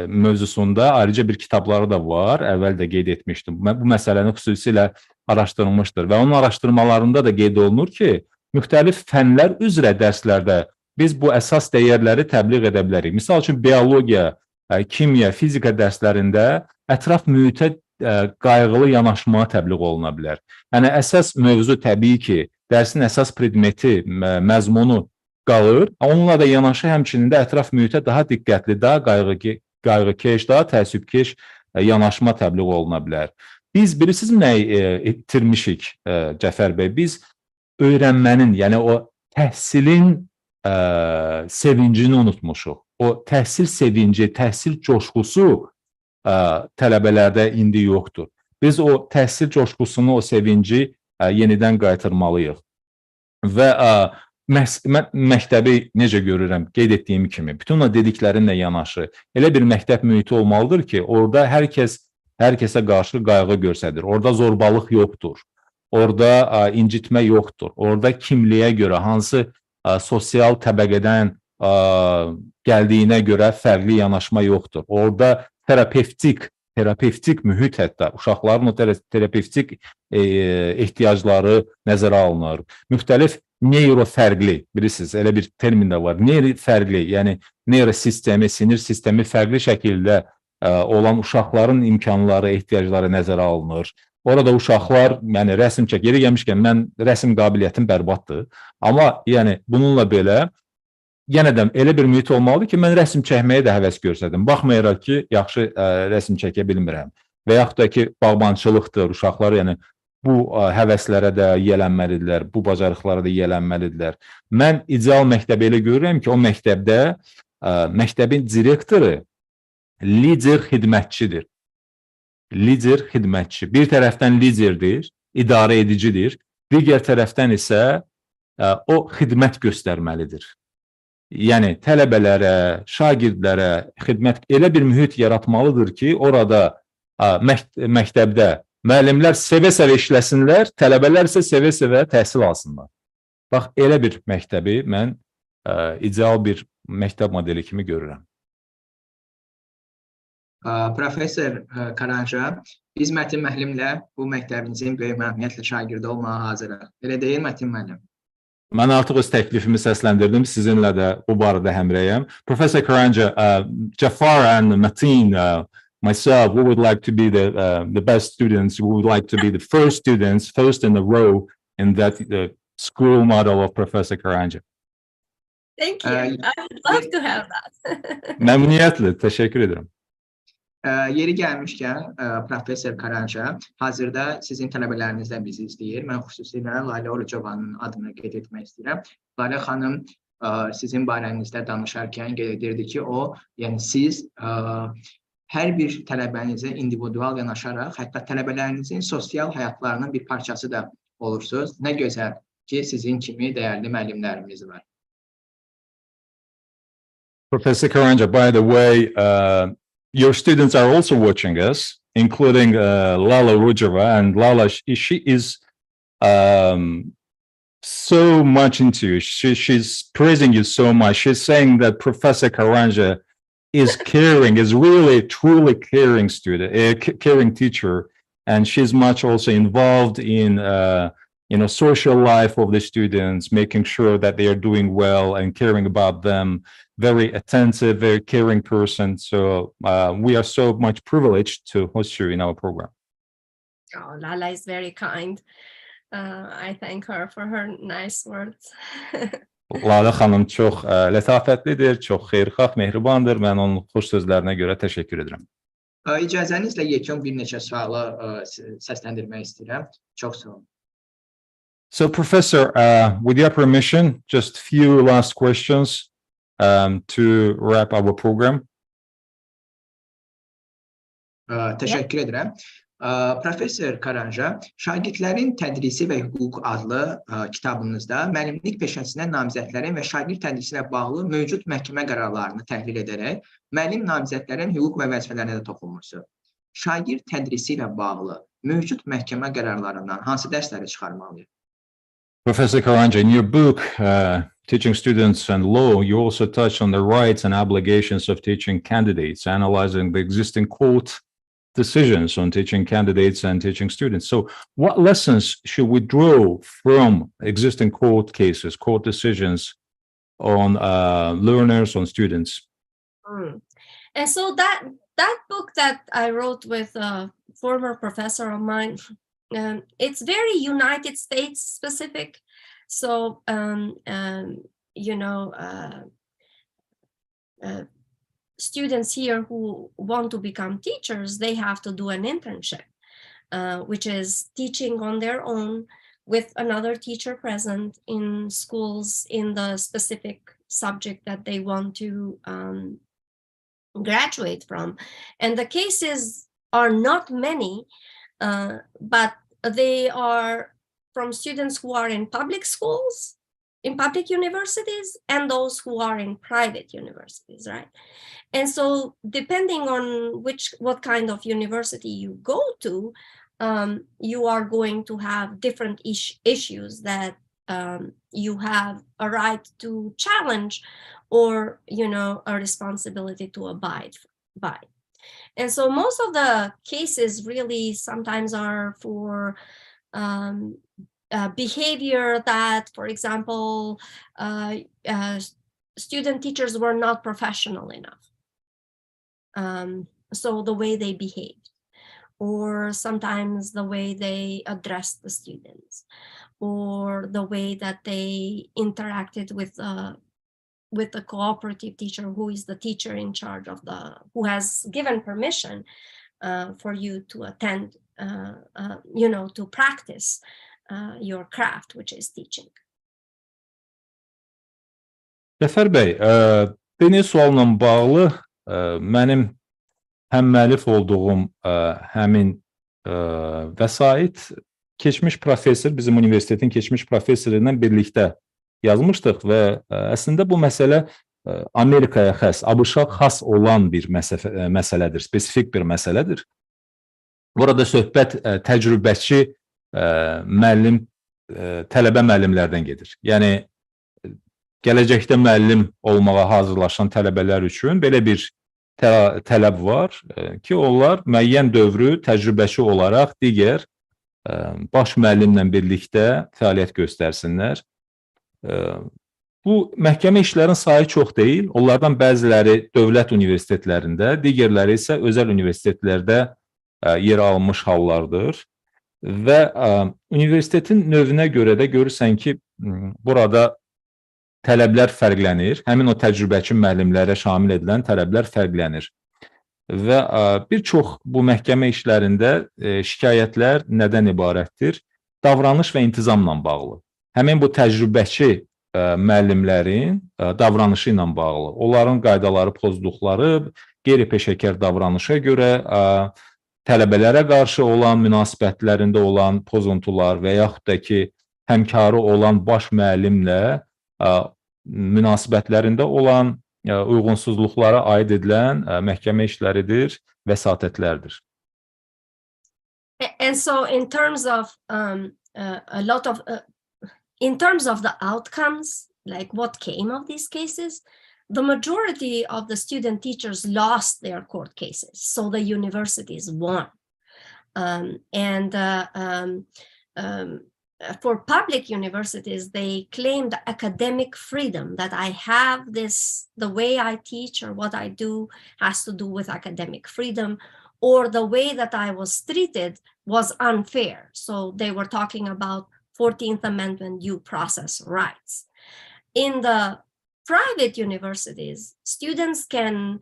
mövzusunda ayrıca bir kitabları da var. Əvvəl də qeyd etmişdim. Bu məsələni xüsusilə araşdırılmışdır və onun araşdırmalarında da qeyd olunur ki, müxtəlif fənlər üzrə dərslərdə biz bu əsas dəyərləri təbliğ edə bilərik. Misal üçün, biologiya, kimya, fizika dərslərində ətraf mühitə qayğılı yanaşma təbliğ oluna bilər. Yəni, əsas mövzu təbii ki, dərsin əsas predmeti, məzmunu qalır. Onunla da yanaşı həmçinin də ətraf mühitə daha diqqətli, daha qayğıkeş, daha təəssübkeş yanaşma təbliğ oluna bilər. Biz bilirsiniz nəyi itirmişik Cəfər bəy? Biz öyrənmənin, yəni o təhsilin sevincini unutmuşuq. O təhsil sevinci, təhsil coşqusu tələbələrdə indi yoxdur. Biz o təhsil coşqusunu, o sevinci yenidən qaytarmalıyıq. Və mən məktəbi necə görürəm, qeyd etdiyim kimi, bütün o dediklərimlə yanaşı, elə bir məktəb mühiti olmalıdır ki, orada hər kəsə qarşı qayğı göstərir. Orada zorbalıq yoxdur. Orada incitmə yoxdur. Orada kimliyə görə, hansı sosial təbəqədən gəldiyinə görə fərqli yanaşma yoxdur. Orada terapevtik mühit, hətta uşaqların o terapevtik ehtiyacları nəzərə alınır. Müxtəlif neyrofərqli, bilirsiniz, elə bir termin də var. Neyrofərqli, yəni neyrosistemi, sinir sistemi fərqli şəkildə olan uşaqların imkanları, ehtiyacları nəzərə alınır. Orada uşaqlar, yəni rəsm yeri gəlmişkən, mən rəsm qabiliyyətim bərbaddır. Amma yəni bununla belə, yenə də elə bir mühit olmalıdır ki, mən rəsm çəkməyə də həvəs göstərdim. Baxmayaraq ki, yaxşı rəsm çəkə bilmirəm. Və yaxud da ki, bağbançılıqdır, uşaqlar yəni bu həvəslərə də yiyələnməlidirlər, bu bacarıqlara da yiyələnməlidirlər. Mən ideal məktəbi elə görürəm ki, o məktəbdə məktəbin direktoru lider xidmətçidir. Lider xidmətçi. Bir tərəfdən liderdir, idarə edicidir. Digər tərəfdən isə o xidmət göstərməlidir. Yəni, tələbələrə, şagirdlərə xidmət elə bir mühit yaratmalıdır ki, orada məktəbdə müəllimlər sevə-sevə işləsinlər, tələbələr isə sevə-sevə təhsil alsınlar. Bax, elə bir məktəbi mən ideal bir məktəb modeli kimi görürəm. Professor Karanxha, biz Mətin müəllimlə bu məktəbinizin böyük məmnuniyyətlə şagirdi olmağa hazırıq. Elə deyil Mətin müəllim? Mən artıq öz təklifimi səsləndirdim, sizinlə də bu barədə həmrəyəm. Professor Karanxha, Jafar and Metin, myself, we would like to be the best students. We would like to be the first students, first in the row in that school model of Professor Karanxha. Thank you. I would love to have that. Məmnuniyyətlə, təşəkkür edirəm. Yeri gəlmişkən, Professor Karanxha, hazırda sizin tələbələrinizdən bizi izləyir. Mən xüsusilə Lalə Orucovanın adını qeyd etmək istəyirəm. Lalə xanım sizin barənizdə danışarkən qeyd edirdi ki, yəni siz hər bir tələbənizə individual yanaşaraq, hətta tələbələrinizin sosial həyatlarının bir parçası da olursunuz. Nə gözəl ki, sizin kimi dəyərli müəllimlərimiz var. Professor Karanxha, by the way, your students are also watching us, including Lala Rujava, and Lala, she is so much into you. She's praising you so much. She's saying that Professor Karanxha is caring, is really, truly caring student, caring teacher, and she's much also involved in social life of the students, making sure that they are doing well and caring about them. Very attentive, very caring person. So we are so much privileged to host you in our program. Oh, Lala is very kind. I thank her for her nice words. Lala xanım çox lətafətlidir, çox xeyirxah, mehribandır. Mən onun xoş sözlərinə görə təşəkkür edirəm. İcazənizlə yekun bir neçə sualı səsləndirmək istəyirəm. Çox sağ olun. So, Professor, with your permission, just a few last questions to wrap our program. Təşəkkür edirəm. Professor Karanxha, şagirdlərin tədrisi və hüquq adlı kitabınızda müəllimlik peşəsinə namizədlərin və şagird tədrisi ilə bağlı mövcud məhkəmə qərarlarını təhlil edərək müəllim namizədlərin hüquq və vəzifələrinə də toxunmuşsunuz. Şagird tədrisi ilə bağlı mövcud məhkəmə qərarlarından hansı dərsləri çıxarmalıyıq? Professor Karanxha, in your book, teaching students and law, you also touch on the rights and obligations of teaching candidates, analyzing the existing court decisions on teaching candidates and teaching students. So what lessons should we draw from existing court cases, court decisions on learners, on students? And so that book that I wrote with a former professor of mine, it's very United States specific. So, students here who want to become teachers, they have to do an internship, which is teaching on their own with another teacher present in schools in the specific subject that they want to graduate from. And the cases are not many, but they are from students who are in public schools, in public universities, and those who are in private universities, right? And so depending on what kind of university you go to, you are going to have different issues that you have a right to challenge, or a responsibility to abide by. And so most of the cases really sometimes are for behavior that, for example, student teachers were not professional enough. So the way they behaved, or sometimes the way they addressed the students, or the way that they interacted with the cooperative teacher, who is the teacher in charge of who has given permission for you to attend, to practice your craft, which is teaching. Zəfər bəy, beni sualla bağlı mənim həm müəllif olduğum həmin vəsait keçmiş professor, bizim universitetin keçmiş professoru ilə birlikdə yazmışdıq və əslində bu məsələ Amerikaya xas, ABŞ-a xas olan bir məsələdir, spesifik bir məsələdir. Burada söhbət təcrübəçi müəllim, tələbə müəllimlərdən gedir. Yəni, gələcəkdə müəllim olmağa hazırlaşan tələbələr üçün belə bir tələb var ki, onlar müəyyən dövrü təcrübəçi olaraq digər baş müəllimlə birlikdə fəaliyyət göstərsinlər. Bu məhkəmə işlərin sayı çox deyil. Onlardan bəziləri dövlət universitetlərində, digərləri isə özəl universitetlərdə yer almış hallardır. Və universitetin növünə görə də görürsən ki, burada tələblər fərqlənir. Həmin o təcrübəçi müəllimlərə şamil edilən tələblər fərqlənir. Və bir çox bu məhkəmə işlərində şikayətlər nədən ibarətdir? Davranış və intizamla bağlı. Həmin bu təcrübəçi müəllimlərin davranışı ilə bağlı. Onların qaydaları pozduqları, qeyri-peşəkar davranışa görə tələbələrə qarşı olan münasibətlərində olan pozuntular və yaxud da ki, həmkarı olan baş müəllimlə münasibətlərində olan uyğunsuzluqlara aid edilən məhkəmə işləridir, vəsatətlərdir. And so in terms of in terms of the outcomes, like what came of these cases, the majority of the student teachers lost their court cases, so the universities won. For public universities, they claimed academic freedom, that I have this, the way I teach or what I do has to do with academic freedom, or the way that I was treated was unfair. So they were talking about 14th Amendment due process rights. In the private universities, students can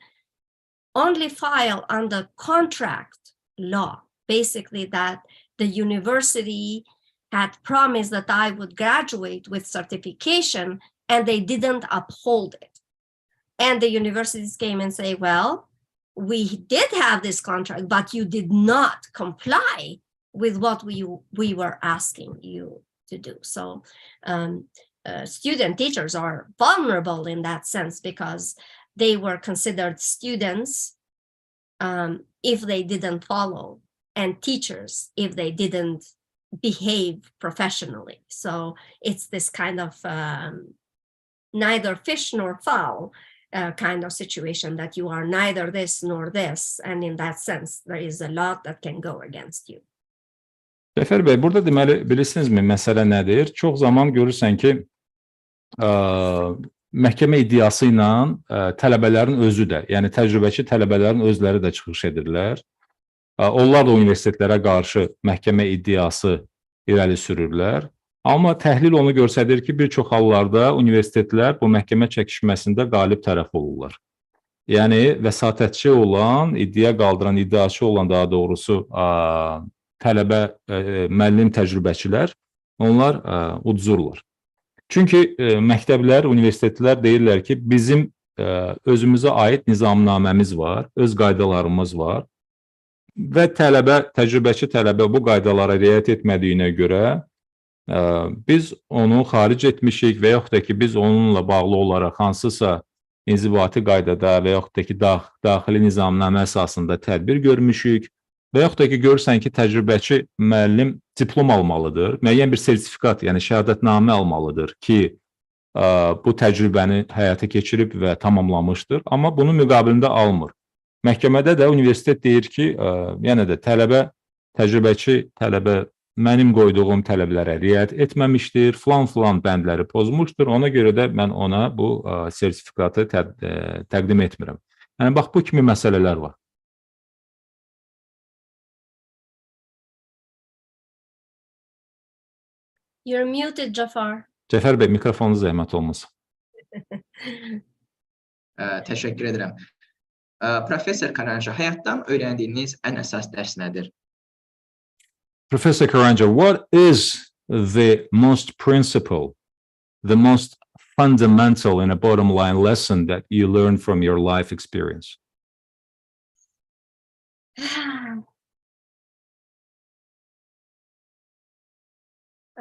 only file under contract law, basically that the university had promised that I would graduate with certification and they didn't uphold it. And the universities came and say, well, we did have this contract, but you did not comply with what we were asking you to do. So student teachers are vulnerable in that sense because they were considered students if they didn't follow, and teachers if they didn't behave professionally. So it's this kind of neither fish nor fowl kind of situation, that you are neither this nor this. And in that sense, there is a lot that can go against you. Cəfər bəy, burada deməli, bilirsinizmi, məsələ nədir? Çox zaman görürsən ki, məhkəmə iddiası ilə tələbələrin özü də, yəni təcrübəçi tələbələrin özləri də çıxış edirlər. Onlar da universitetlərə qarşı məhkəmə iddiası irəli sürürlər. Amma təhlil onu göstərir ki, bir çox hallarda universitetlər bu məhkəmə çəkişməsində qalib tərəf olurlar. Yəni, vəsatətçi olan, iddia qaldıran, iddiaçı olan daha doğrusu tələbə, müəllim təcrübəçilər, onlar udzurlar. Çünki məktəblər, universitetlər deyirlər ki, bizim özümüzə aid nizamnaməmiz var, öz qaydalarımız var və təcrübəçi tələbə bu qaydalara riayət etmədiyinə görə biz onu xaric etmişik və yaxud da ki, biz onunla bağlı olaraq hansısa inzibati qaydada və yaxud da ki, daxili nizamnamə əsasında tədbir görmüşük və yaxud da ki, görürsən ki, təcrübəçi müəllim diplom almalıdır, müəyyən bir sertifikat, yəni şəhadətnamə almalıdır ki, bu təcrübəni həyata keçirib və tamamlamışdır, amma bunun müqabilində almır. Məhkəmədə də universitet deyir ki, yəni də təcrübəçi tələbə mənim qoyduğum tələblərə riayət etməmişdir, filan bəndləri pozmuşdur, ona görə də mən ona bu sertifikatı təqdim etmirəm. Yəni, bax, bu kimi məsələlər var. You're muted, Jafar. Cəfər bəy, mikrofonu zəhmət olmasın. Təşəkkür edirəm. Professor Karanxha, həyatdan öyrəndiyiniz ən əsas dərs nədir? Professor Karanxha, what is the most principal, the most fundamental and a bottom line lesson that you learned from your life experience?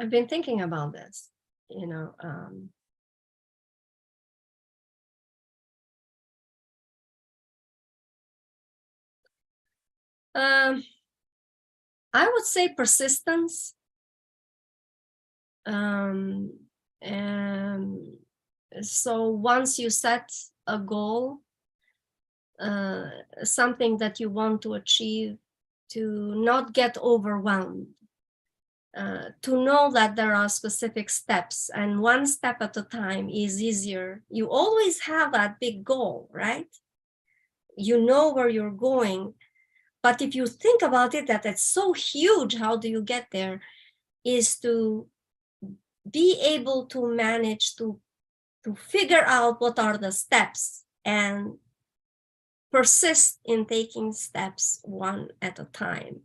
I've been thinking about this, you know. I would say persistence. And so once you set a goal, something that you want to achieve, to not get overwhelmed, to know that there are specific steps and one step at a time is easier. You always have that big goal, right? You know where you're going. But if you think about it, that it's so huge, how do you get there? Is to be able to manage to figure out what are the steps and persist in taking steps one at a time.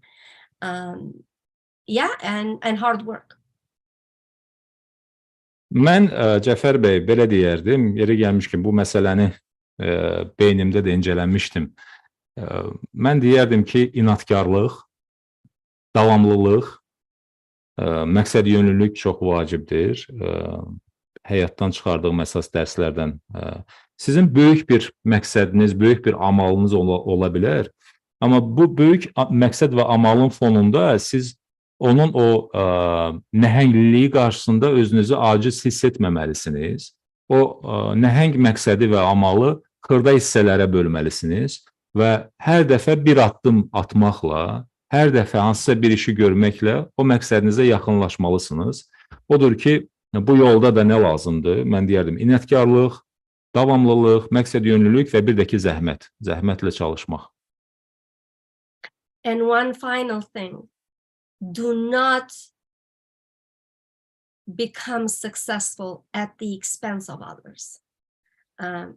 Yeah, and hard work. Mən, Cəfər bəy, belə deyərdim, yeri gəlmişkən bu məsələni beynimdə də incələnmişdim. Mən deyərdim ki, inatkarlıq, davamlılıq, məqsədyönlülük çox vacibdir. Həyatdan çıxardığım əsas dərslərdən. Sizin böyük bir məqsədiniz, böyük bir amalınız ola bilər. Amma bu böyük məqsəd və amalın fonunda siz onun o nəhəngliliyi qarşısında özünüzü aciz hiss etməməlisiniz. O nəhəng məqsədi və amalı xırda hissələrə bölməlisiniz və hər dəfə bir addım atmaqla, hər dəfə hansısa bir işi görməklə o məqsədinizə yaxınlaşmalısınız. Odur ki, bu yolda da nə lazımdır? Mən deyərdim, inatkarlıq, davamlılıq, məqsədyönlülük və bir də ki, zəhmətlə çalışmaq. And one final thing, do not become successful at the expense of others.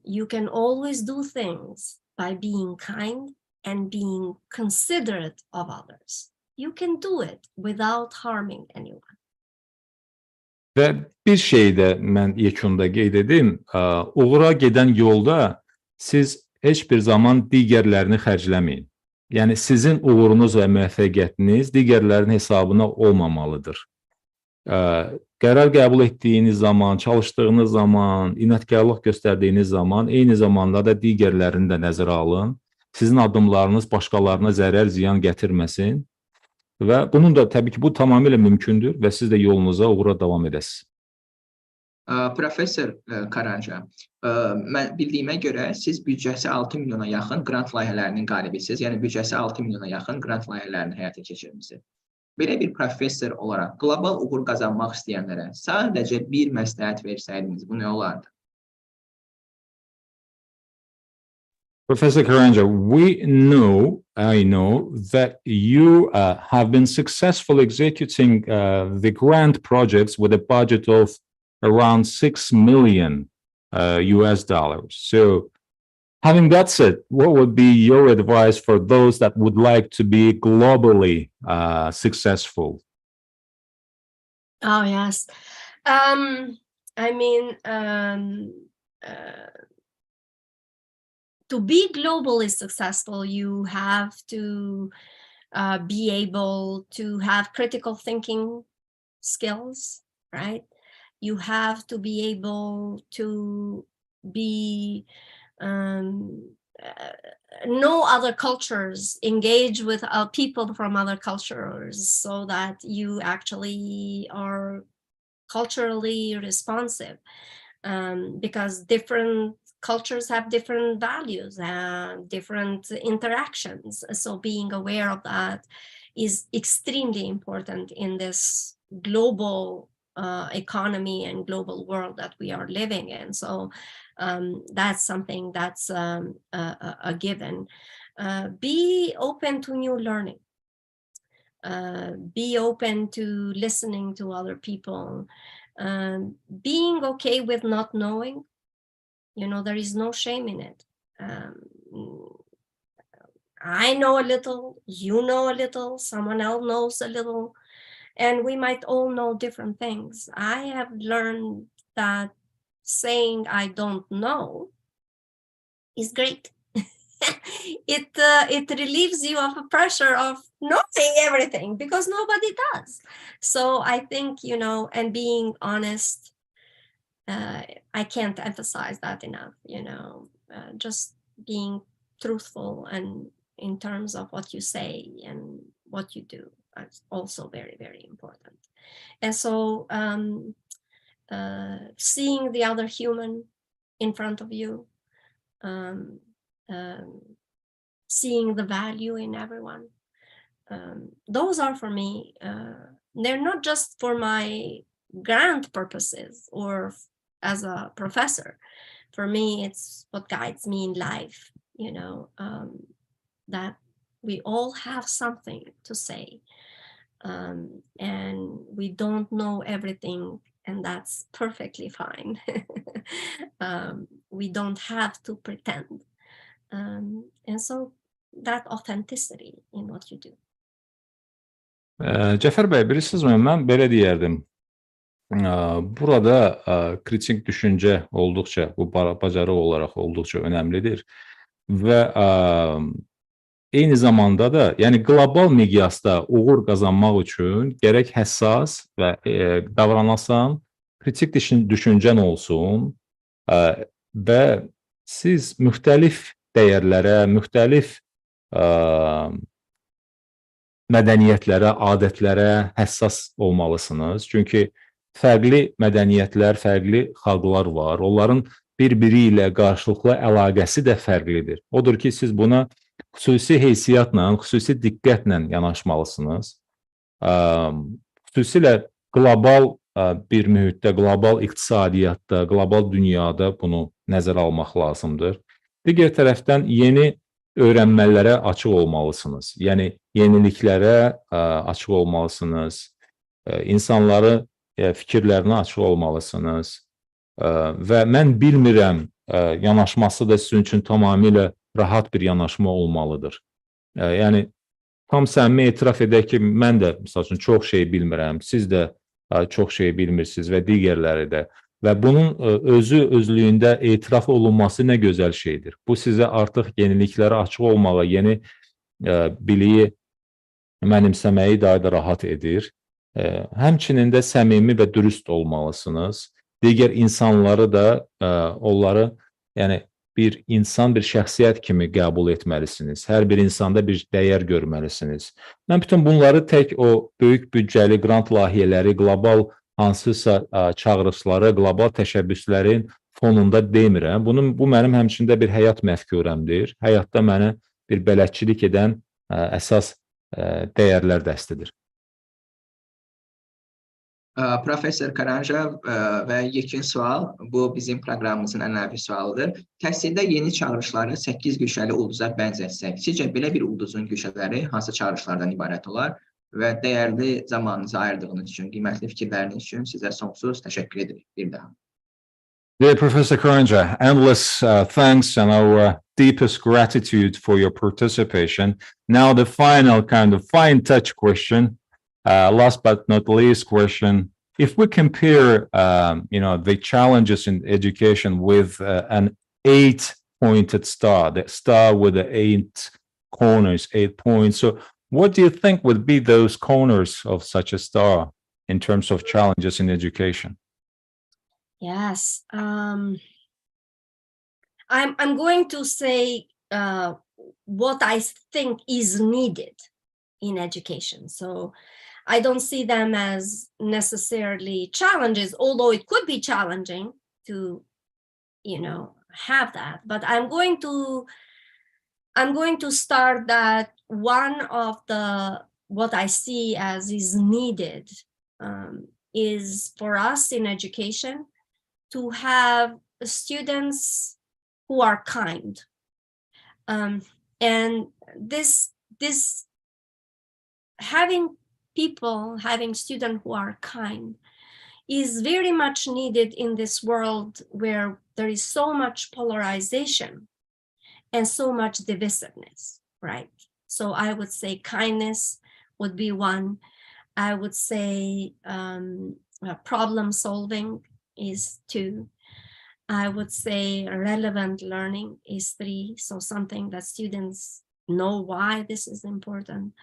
You can always do things by being kind and being considerate of others. You can do it without harming anyone. Və bir şey də mən yekunda qeyd edim, uğura gedən yolda siz heç bir zaman digərlərini xərcləməyin. Yəni, sizin uğurunuz və müvəffəqiyyətiniz digərlərin hesabına olmamalıdır. Qərar qəbul etdiyiniz zaman, çalışdığınız zaman, inatkarlıq göstərdiyiniz zaman, eyni zamanda da digərlərini də nəzərə alın. Sizin addımlarınız başqalarına zərər, ziyan gətirməsin. Və bunun da təbii ki, bu tamamilə mümkündür və siz də yolunuza uğura davam edəsiniz. Professor Karanxha, mən bildiyimə görə siz büdcəsi 6 milyona yaxın qrant layihələrinin qalibisiniz. Yəni büdcəsi 6 milyona yaxın qrant layihələrini həyata keçirmisiniz. Belə bir professor olaraq qlobal uğur qazanmaq istəyənlərə sadəcə bir məsləhət versəydiniz, bu nə olardı? Professor Karanxha, I know that you have been successful executing the grant projects with a budget of around 6 million US dollars. So having that said, what would be your advice for those that would like to be globally successful? Oh, yes. To be globally successful, you have to be able to have critical thinking skills, right? You have to be able to be know other cultures, engage with people from other cultures, so that you actually are culturally responsive, because different cultures have different values and different interactions. So being aware of that is extremely important in this global economy and global world that we are living in. So that's something that's a given. Be open to new learning. Be open to listening to other people. Being okay with not knowing. There is no shame in it. I know a little, you know a little, someone else knows a little, and we might all know different things. I have learned that saying I don't know is great. It relieves you of the pressure of knowing everything, because nobody does. So I think, and being honest, I can't emphasize that enough, just being truthful and in terms of what you say and what you do. It's also very, very important. And so seeing the other human in front of you, seeing the value in everyone, those are for me, they're not just for my grant purposes or as a professor. For me, it's what guides me in life, that we all have something to say, and we don't know everything, and that's perfectly fine. We don't have to pretend, and so that authenticity in what you do. Cəfər bəy, bilirsizmi, mən belə deyərdim. Burada kritik düşüncə olduqca, bu bacarıq olaraq olduqca önəmlidir və eyni zamanda da, yəni qlobal miqyasda uğur qazanmaq üçün gərək həssas və davranasan, kritik düşüncən olsun və siz müxtəlif dəyərlərə, müxtəlif mədəniyyətlərə, adətlərə həssas olmalısınız. Çünki fərqli mədəniyyətlər, fərqli xalqlar var. Onların bir-biri ilə qarşılıqlı əlaqəsi də fərqlidir. Odur ki, siz buna xüsusi heysiyyatla, xüsusi diqqətlə yanaşmalısınız. Xüsusilə qlobal bir mühitdə, qlobal iqtisadiyyatda, qlobal dünyada bunu nəzərə almaq lazımdır. Digər tərəfdən yeni öyrənmələrə açıq olmalısınız. Yəni, yeniliklərə açıq olmalısınız. İnsanları fikirlərinə açıq olmalısınız və mən bilmirəm yanaşması da sizin üçün tamamilə rahat bir yanaşma olmalıdır. Yəni, tam səmimi etiraf edək ki, mən də, misal üçün, çox şey bilmirəm, siz də çox şey bilmirsiniz və digərləri də. Və bunun özlüyündə etiraf olunması nə gözəl şeydir. Bu sizə artıq yeniliklərə açıq olmağa, yeni biliyi mənimsəməyi daha da rahat edir. Həmçinin də səmimi və dürüst olmalısınız. Digər insanları da, onları, yəni bir insan, bir şəxsiyyət kimi qəbul etməlisiniz. Hər bir insanda bir dəyər görməlisiniz. Mən bütün bunları tək o böyük büdcəli qrant layihələri, qlobal hansısa çağırışları, qlobal təşəbbüslərin fonunda demirəm. Bu mənim həmçində bir həyat məfkurəmdir. Həyatda mənə bir bələdçilik edən əsas dəyərlər dəstidir. Profesör Karanxha və yekun sual, bu bizim proqramımızın ənənəvi sualıdır. Təhsildə yeni çağırışları 8 güşəli ulduza bənzətsək, sizcə belə bir ulduzun güşələri hansı çağırışlardan ibarət olar? Və dəyərli zamanınızı ayırdığınız üçün, qiymətli fikirləriniz üçün sizə sonsuz təşəkkür edirik bir daha. Dear Professor Karanxha, endless thanks and our deepest gratitude for your participation. Now the final kind of fine touch question, last but not least question. If we compare, the challenges in education with an 8-pointed star, the star with the 8 corners, 8 points. So what do you think would be those corners of such a star in terms of challenges in education? Yes, I'm going to say what I think is needed in education. So I don't see them as necessarily challenges, although it could be challenging to, have that. But I'm going to start that one of what I see as is needed is for us in education to have students who are kind. And this having students who are kind is very much needed in this world where there is so much polarization and so much divisiveness, right? So I would say kindness would be one. I would say problem solving is 2. I would say relevant learning is 3. So something that students know why this is important.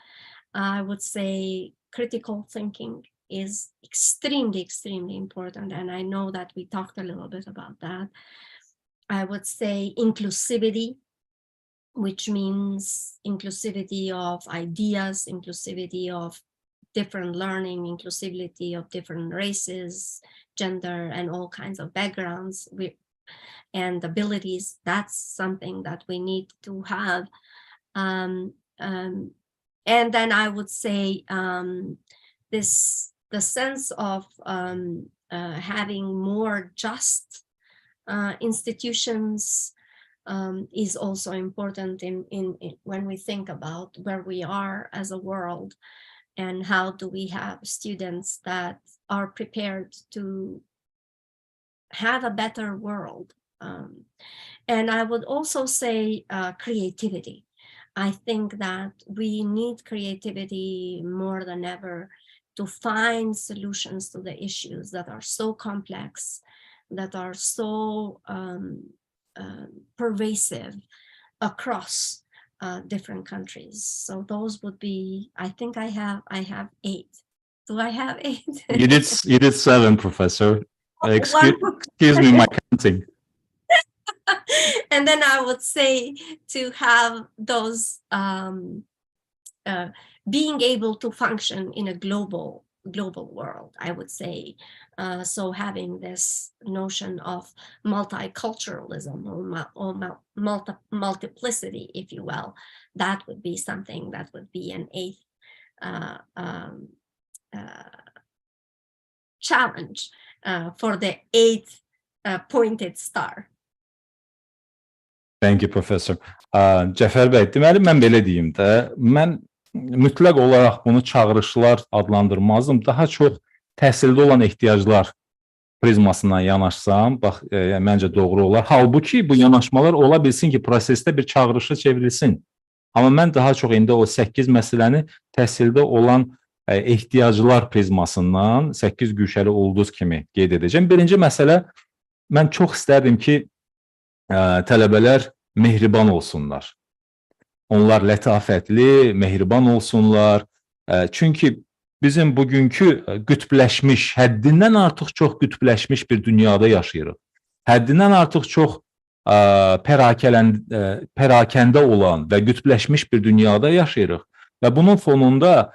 I would say critical thinking is extremely, extremely important. And I know that we talked a little bit about that. I would say inclusivity, which means inclusivity of ideas, inclusivity of different learning, inclusivity of different races, gender, and all kinds of backgrounds and abilities. That's something that we need to have. And then I would say the sense of having more just institutions is also important in when we think about where we are as a world and how do we have students that are prepared to have a better world. And I would also say creativity. I think that we need creativity more than ever to find solutions to the issues that are so complex, that are so pervasive across different countries. So those would be, I think I have 8. Do I have 8? You did 7, Professor. Excuse me, my counting. And then I would say to have those being able to function in a global world, I would say. So having this notion of multiculturalism or multiplicity, if you will, that would be something that would be an 8th challenge for the 8th pointed star. Thank you, Professor. Cəfər bəy, deməli mən belə deyim də, mən mütləq olaraq bunu çağırışlar adlandırmazdım. Daha çox təhsildə olan ehtiyaclar prizmasından yanaşsam, bax, məncə doğru olar. Halbuki bu yanaşmalar ola bilsin ki, prosesdə bir çağırışa çevrilsin. Amma mən daha çox indi o 8 məsələni təhsildə olan ehtiyaclar prizmasından 8 güşəli ulduz kimi qeyd edəcəm. Birinci məsələ, mən çox istərdim ki, tələbələr mehriban olsunlar. Onlar lətafətli, mehriban olsunlar. Çünki bizim bugünkü qütbləşmiş, həddindən artıq çox qütbləşmiş bir dünyada yaşayırıq. Həddindən artıq çox pərakəndə olan və qütbləşmiş bir dünyada yaşayırıq. Və bunun fonunda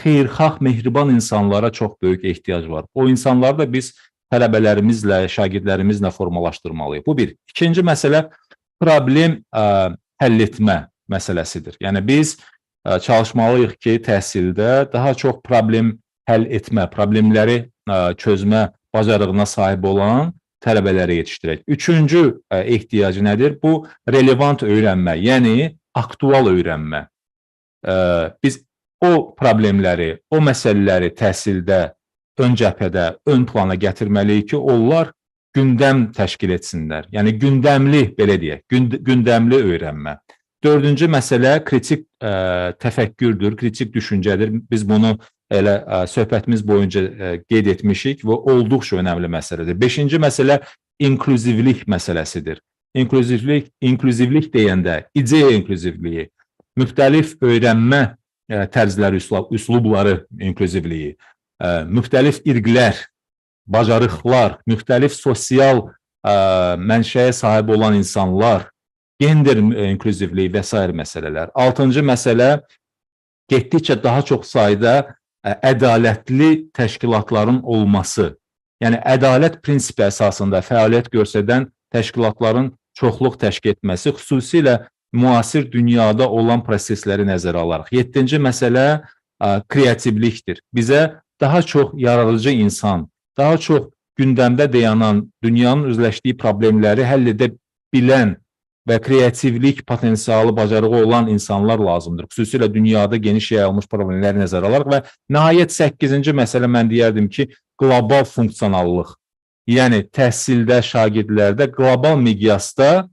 xeyirxah, mehriban insanlara çox böyük ehtiyac var. O insanları da biz tələbələrimizlə, şagirdlərimizlə formalaşdırmalıyıq. Bu bir. İkinci məsələ problem həll etmə məsələsidir. Yəni biz çalışmalıyıq ki, təhsildə daha çox problem həll etmə, problemləri çözmə bacarığına sahib olan tələbələri yetişdirək. Üçüncü ehtiyacı nədir? Bu relevant öyrənmə, yəni aktual öyrənmə. Biz o problemləri, o məsələləri təhsildə ön cəbhədə, ön plana gətirməliyik ki, onlar gündəm təşkil etsinlər. Yəni gündəmli, belə deyək, gündəmli öyrənmə. Dördüncü məsələ kritik təfəkkürdür, kritik düşüncədir. Biz bunu elə söhbətimiz boyunca qeyd etmişik və olduqca önəmli məsələdir. Beşinci məsələ inklüzivlik məsələsidir. İnklüzivlik deyəndə ideya inklüzivliyi, müxtəlif öyrənmə tərzləri, üslubları inklüzivliyi, müxtəlif irqlər, bacarıqlar, müxtəlif sosial mənşəyə sahib olan insanlar, gender inklüzivliyi və s. məsələlər. Altıncı məsələ getdikcə daha çox sayda ədalətli təşkilatların olması. Yəni ədalət prinsipi əsasında fəaliyyət göstərən təşkilatların çoxluq təşkil etməsi, xüsusilə müasir dünyada olan prosesləri nəzərə alaraq. Yeddinci məsələ kreativlikdir. Bizə daha çox yaradıcı insan, daha çox gündəmdə dayanan, dünyanın üzləşdiyi problemləri həll edə bilən və kreativlik potensialı, bacarığı olan insanlar lazımdır. Xüsusilə dünyada geniş yayılmış problemləri nəzərə alaraq və nəhayət 8-ci məsələ mən deyərdim ki, qlobal funksionallıq. Yəni təhsildə, şagirdlərdə qlobal miqyasda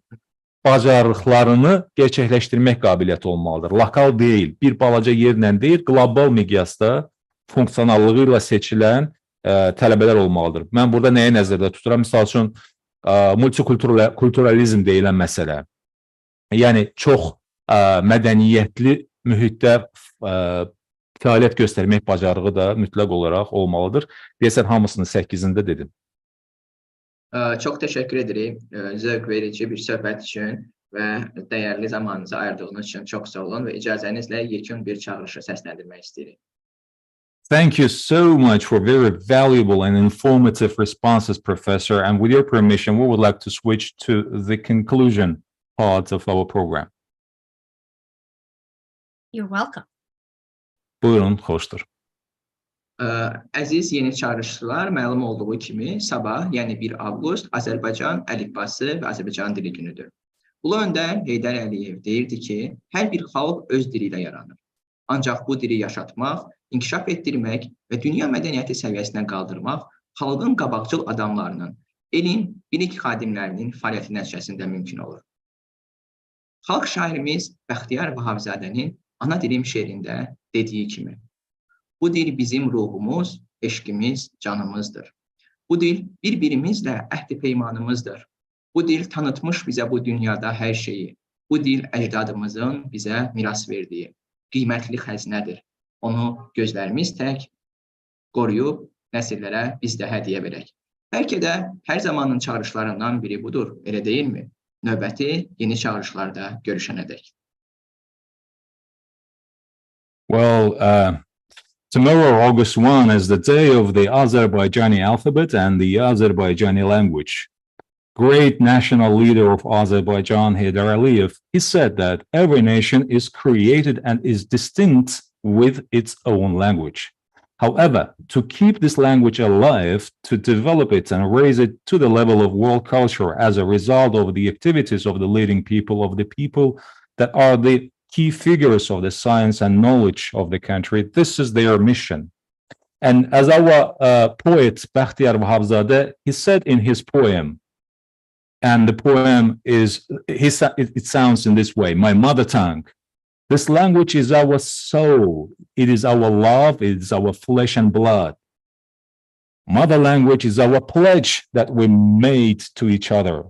bacarıqlarını gerçəkləşdirmək qabiliyyəti olmalıdır. Lokal deyil, bir balaca yerlə deyil, qlobal miqyasda funksionallığı ilə seçilən tələbələr olmalıdır. Mən burada nəyə nəzərdə tuturam? Misal üçün, multikulturalizm deyilən məsələ. Yəni, çox mədəniyyətli mühitdə fəaliyyət göstərmək bacarığı da mütləq olaraq olmalıdır. Deyəsən, hamısını 8-də dedim. Çox təşəkkür edirik zövq verici bir söhbət üçün və dəyərli zamanınızı ayırdığınız üçün çox sağ olun və icazənizlə yekun bir çağırışı səsləndirmək istəyirik. Thank you so much for very valuable and informative responses, Professor. And with your permission, we would like to switch to the conclusion part of our program. You're welcome. Buyurun, xoşdur. Əziz yeni çağırışlar, məlum olduğu kimi sabah, yəni 1 avqust Azərbaycan əlifbası və Azərbaycan dili günüdür. Ulu öndər Heydər Əliyev deyirdi ki, hər bir xalq öz dili ilə yaranır. Ancaq bu dili yaşatmaq, inkişaf etdirmək və dünya mədəniyyəti səviyyəsinə qaldırmaq xalqın qabaqcıl adamlarının, elin, bilik xadimlərinin fəaliyyəti nəticəsində mümkün olur. Xalq şairimiz Bəxtiyar Vahabzadənin Ana dilim şeirində dediyi kimi, bu dil bizim ruhumuz, eşqimiz, canımızdır. Bu dil bir-birimizlə əhd-i peymanımızdır. Bu dil tanıtmış bizə bu dünyada hər şeyi. Bu dil əcdadımızın bizə miras verdiyi qiymətli xəzinədir. Onu gözlərimiz tək qoruyub nəsillərə biz də hədiyyə verək. Bəlkə də hər zamanın çağırışlarından biri budur, elə deyilmi? Növbəti yeni çağırışlarda görüşənədək. Well, tomorrow, August 1, is the day of the Azerbaijani alphabet and the Azerbaijani language. Great national leader of Azerbaijan, Heydər Əliyev, he said that every nation is created and is distinct with its own language. However, to keep this language alive, to develop it and raise it to the level of world culture as a result of the activities of the leading people of the people that are the key figures of the science and knowledge of the country, this is their mission. And as our poet, Bəxtiyar Vahabzadə, he said in his poem, and the poem is, it sounds in this way, my mother tongue. This language is our soul. It is our love. It is our flesh and blood. Mother language is our pledge that we made to each other.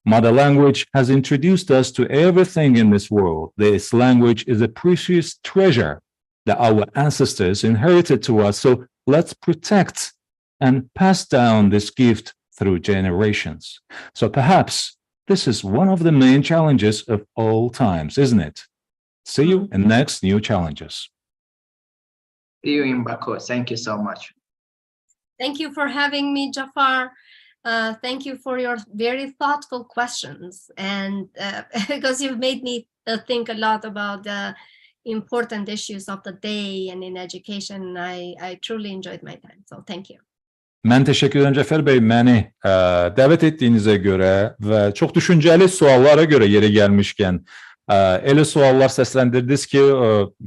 Mother language has introduced us to everything in this world. This language is a precious treasure that our ancestors inherited to us. So let's protect and pass down this gift through generations. So perhaps this is one of the main challenges of all times, isn't it? See you in next new challenges. See you in Baku. Thank you so much. Thank you for having me, Jafar. Thank you for your very thoughtful questions, and because you've made me think a lot about the important issues of the day and in education. I truly enjoyed my time, so thank you. Mən təşəkkür edirəm Cəfər bəy, məni dəvət etdiyinizə görə və çox düşüncəli suallara görə yerə gəlmişkən elə suallar səsləndirdiniz ki,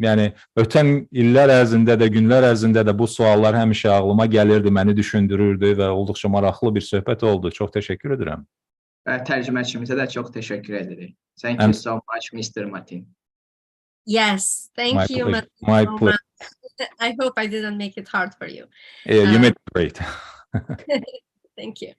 yəni ötən illər ərzində də, günlər ərzində də bu suallar həmişə ağlıma gəlirdi, məni düşündürürdü və olduqca maraqlı bir söhbət oldu. Çox təşəkkür edirəm. Tərcüməçimizə də çox təşəkkür edirik. Thank you so much, Mr. Martin. Yes, thank you. My pleasure. I hope I didn't make it hard for you. You made it great. Thank you.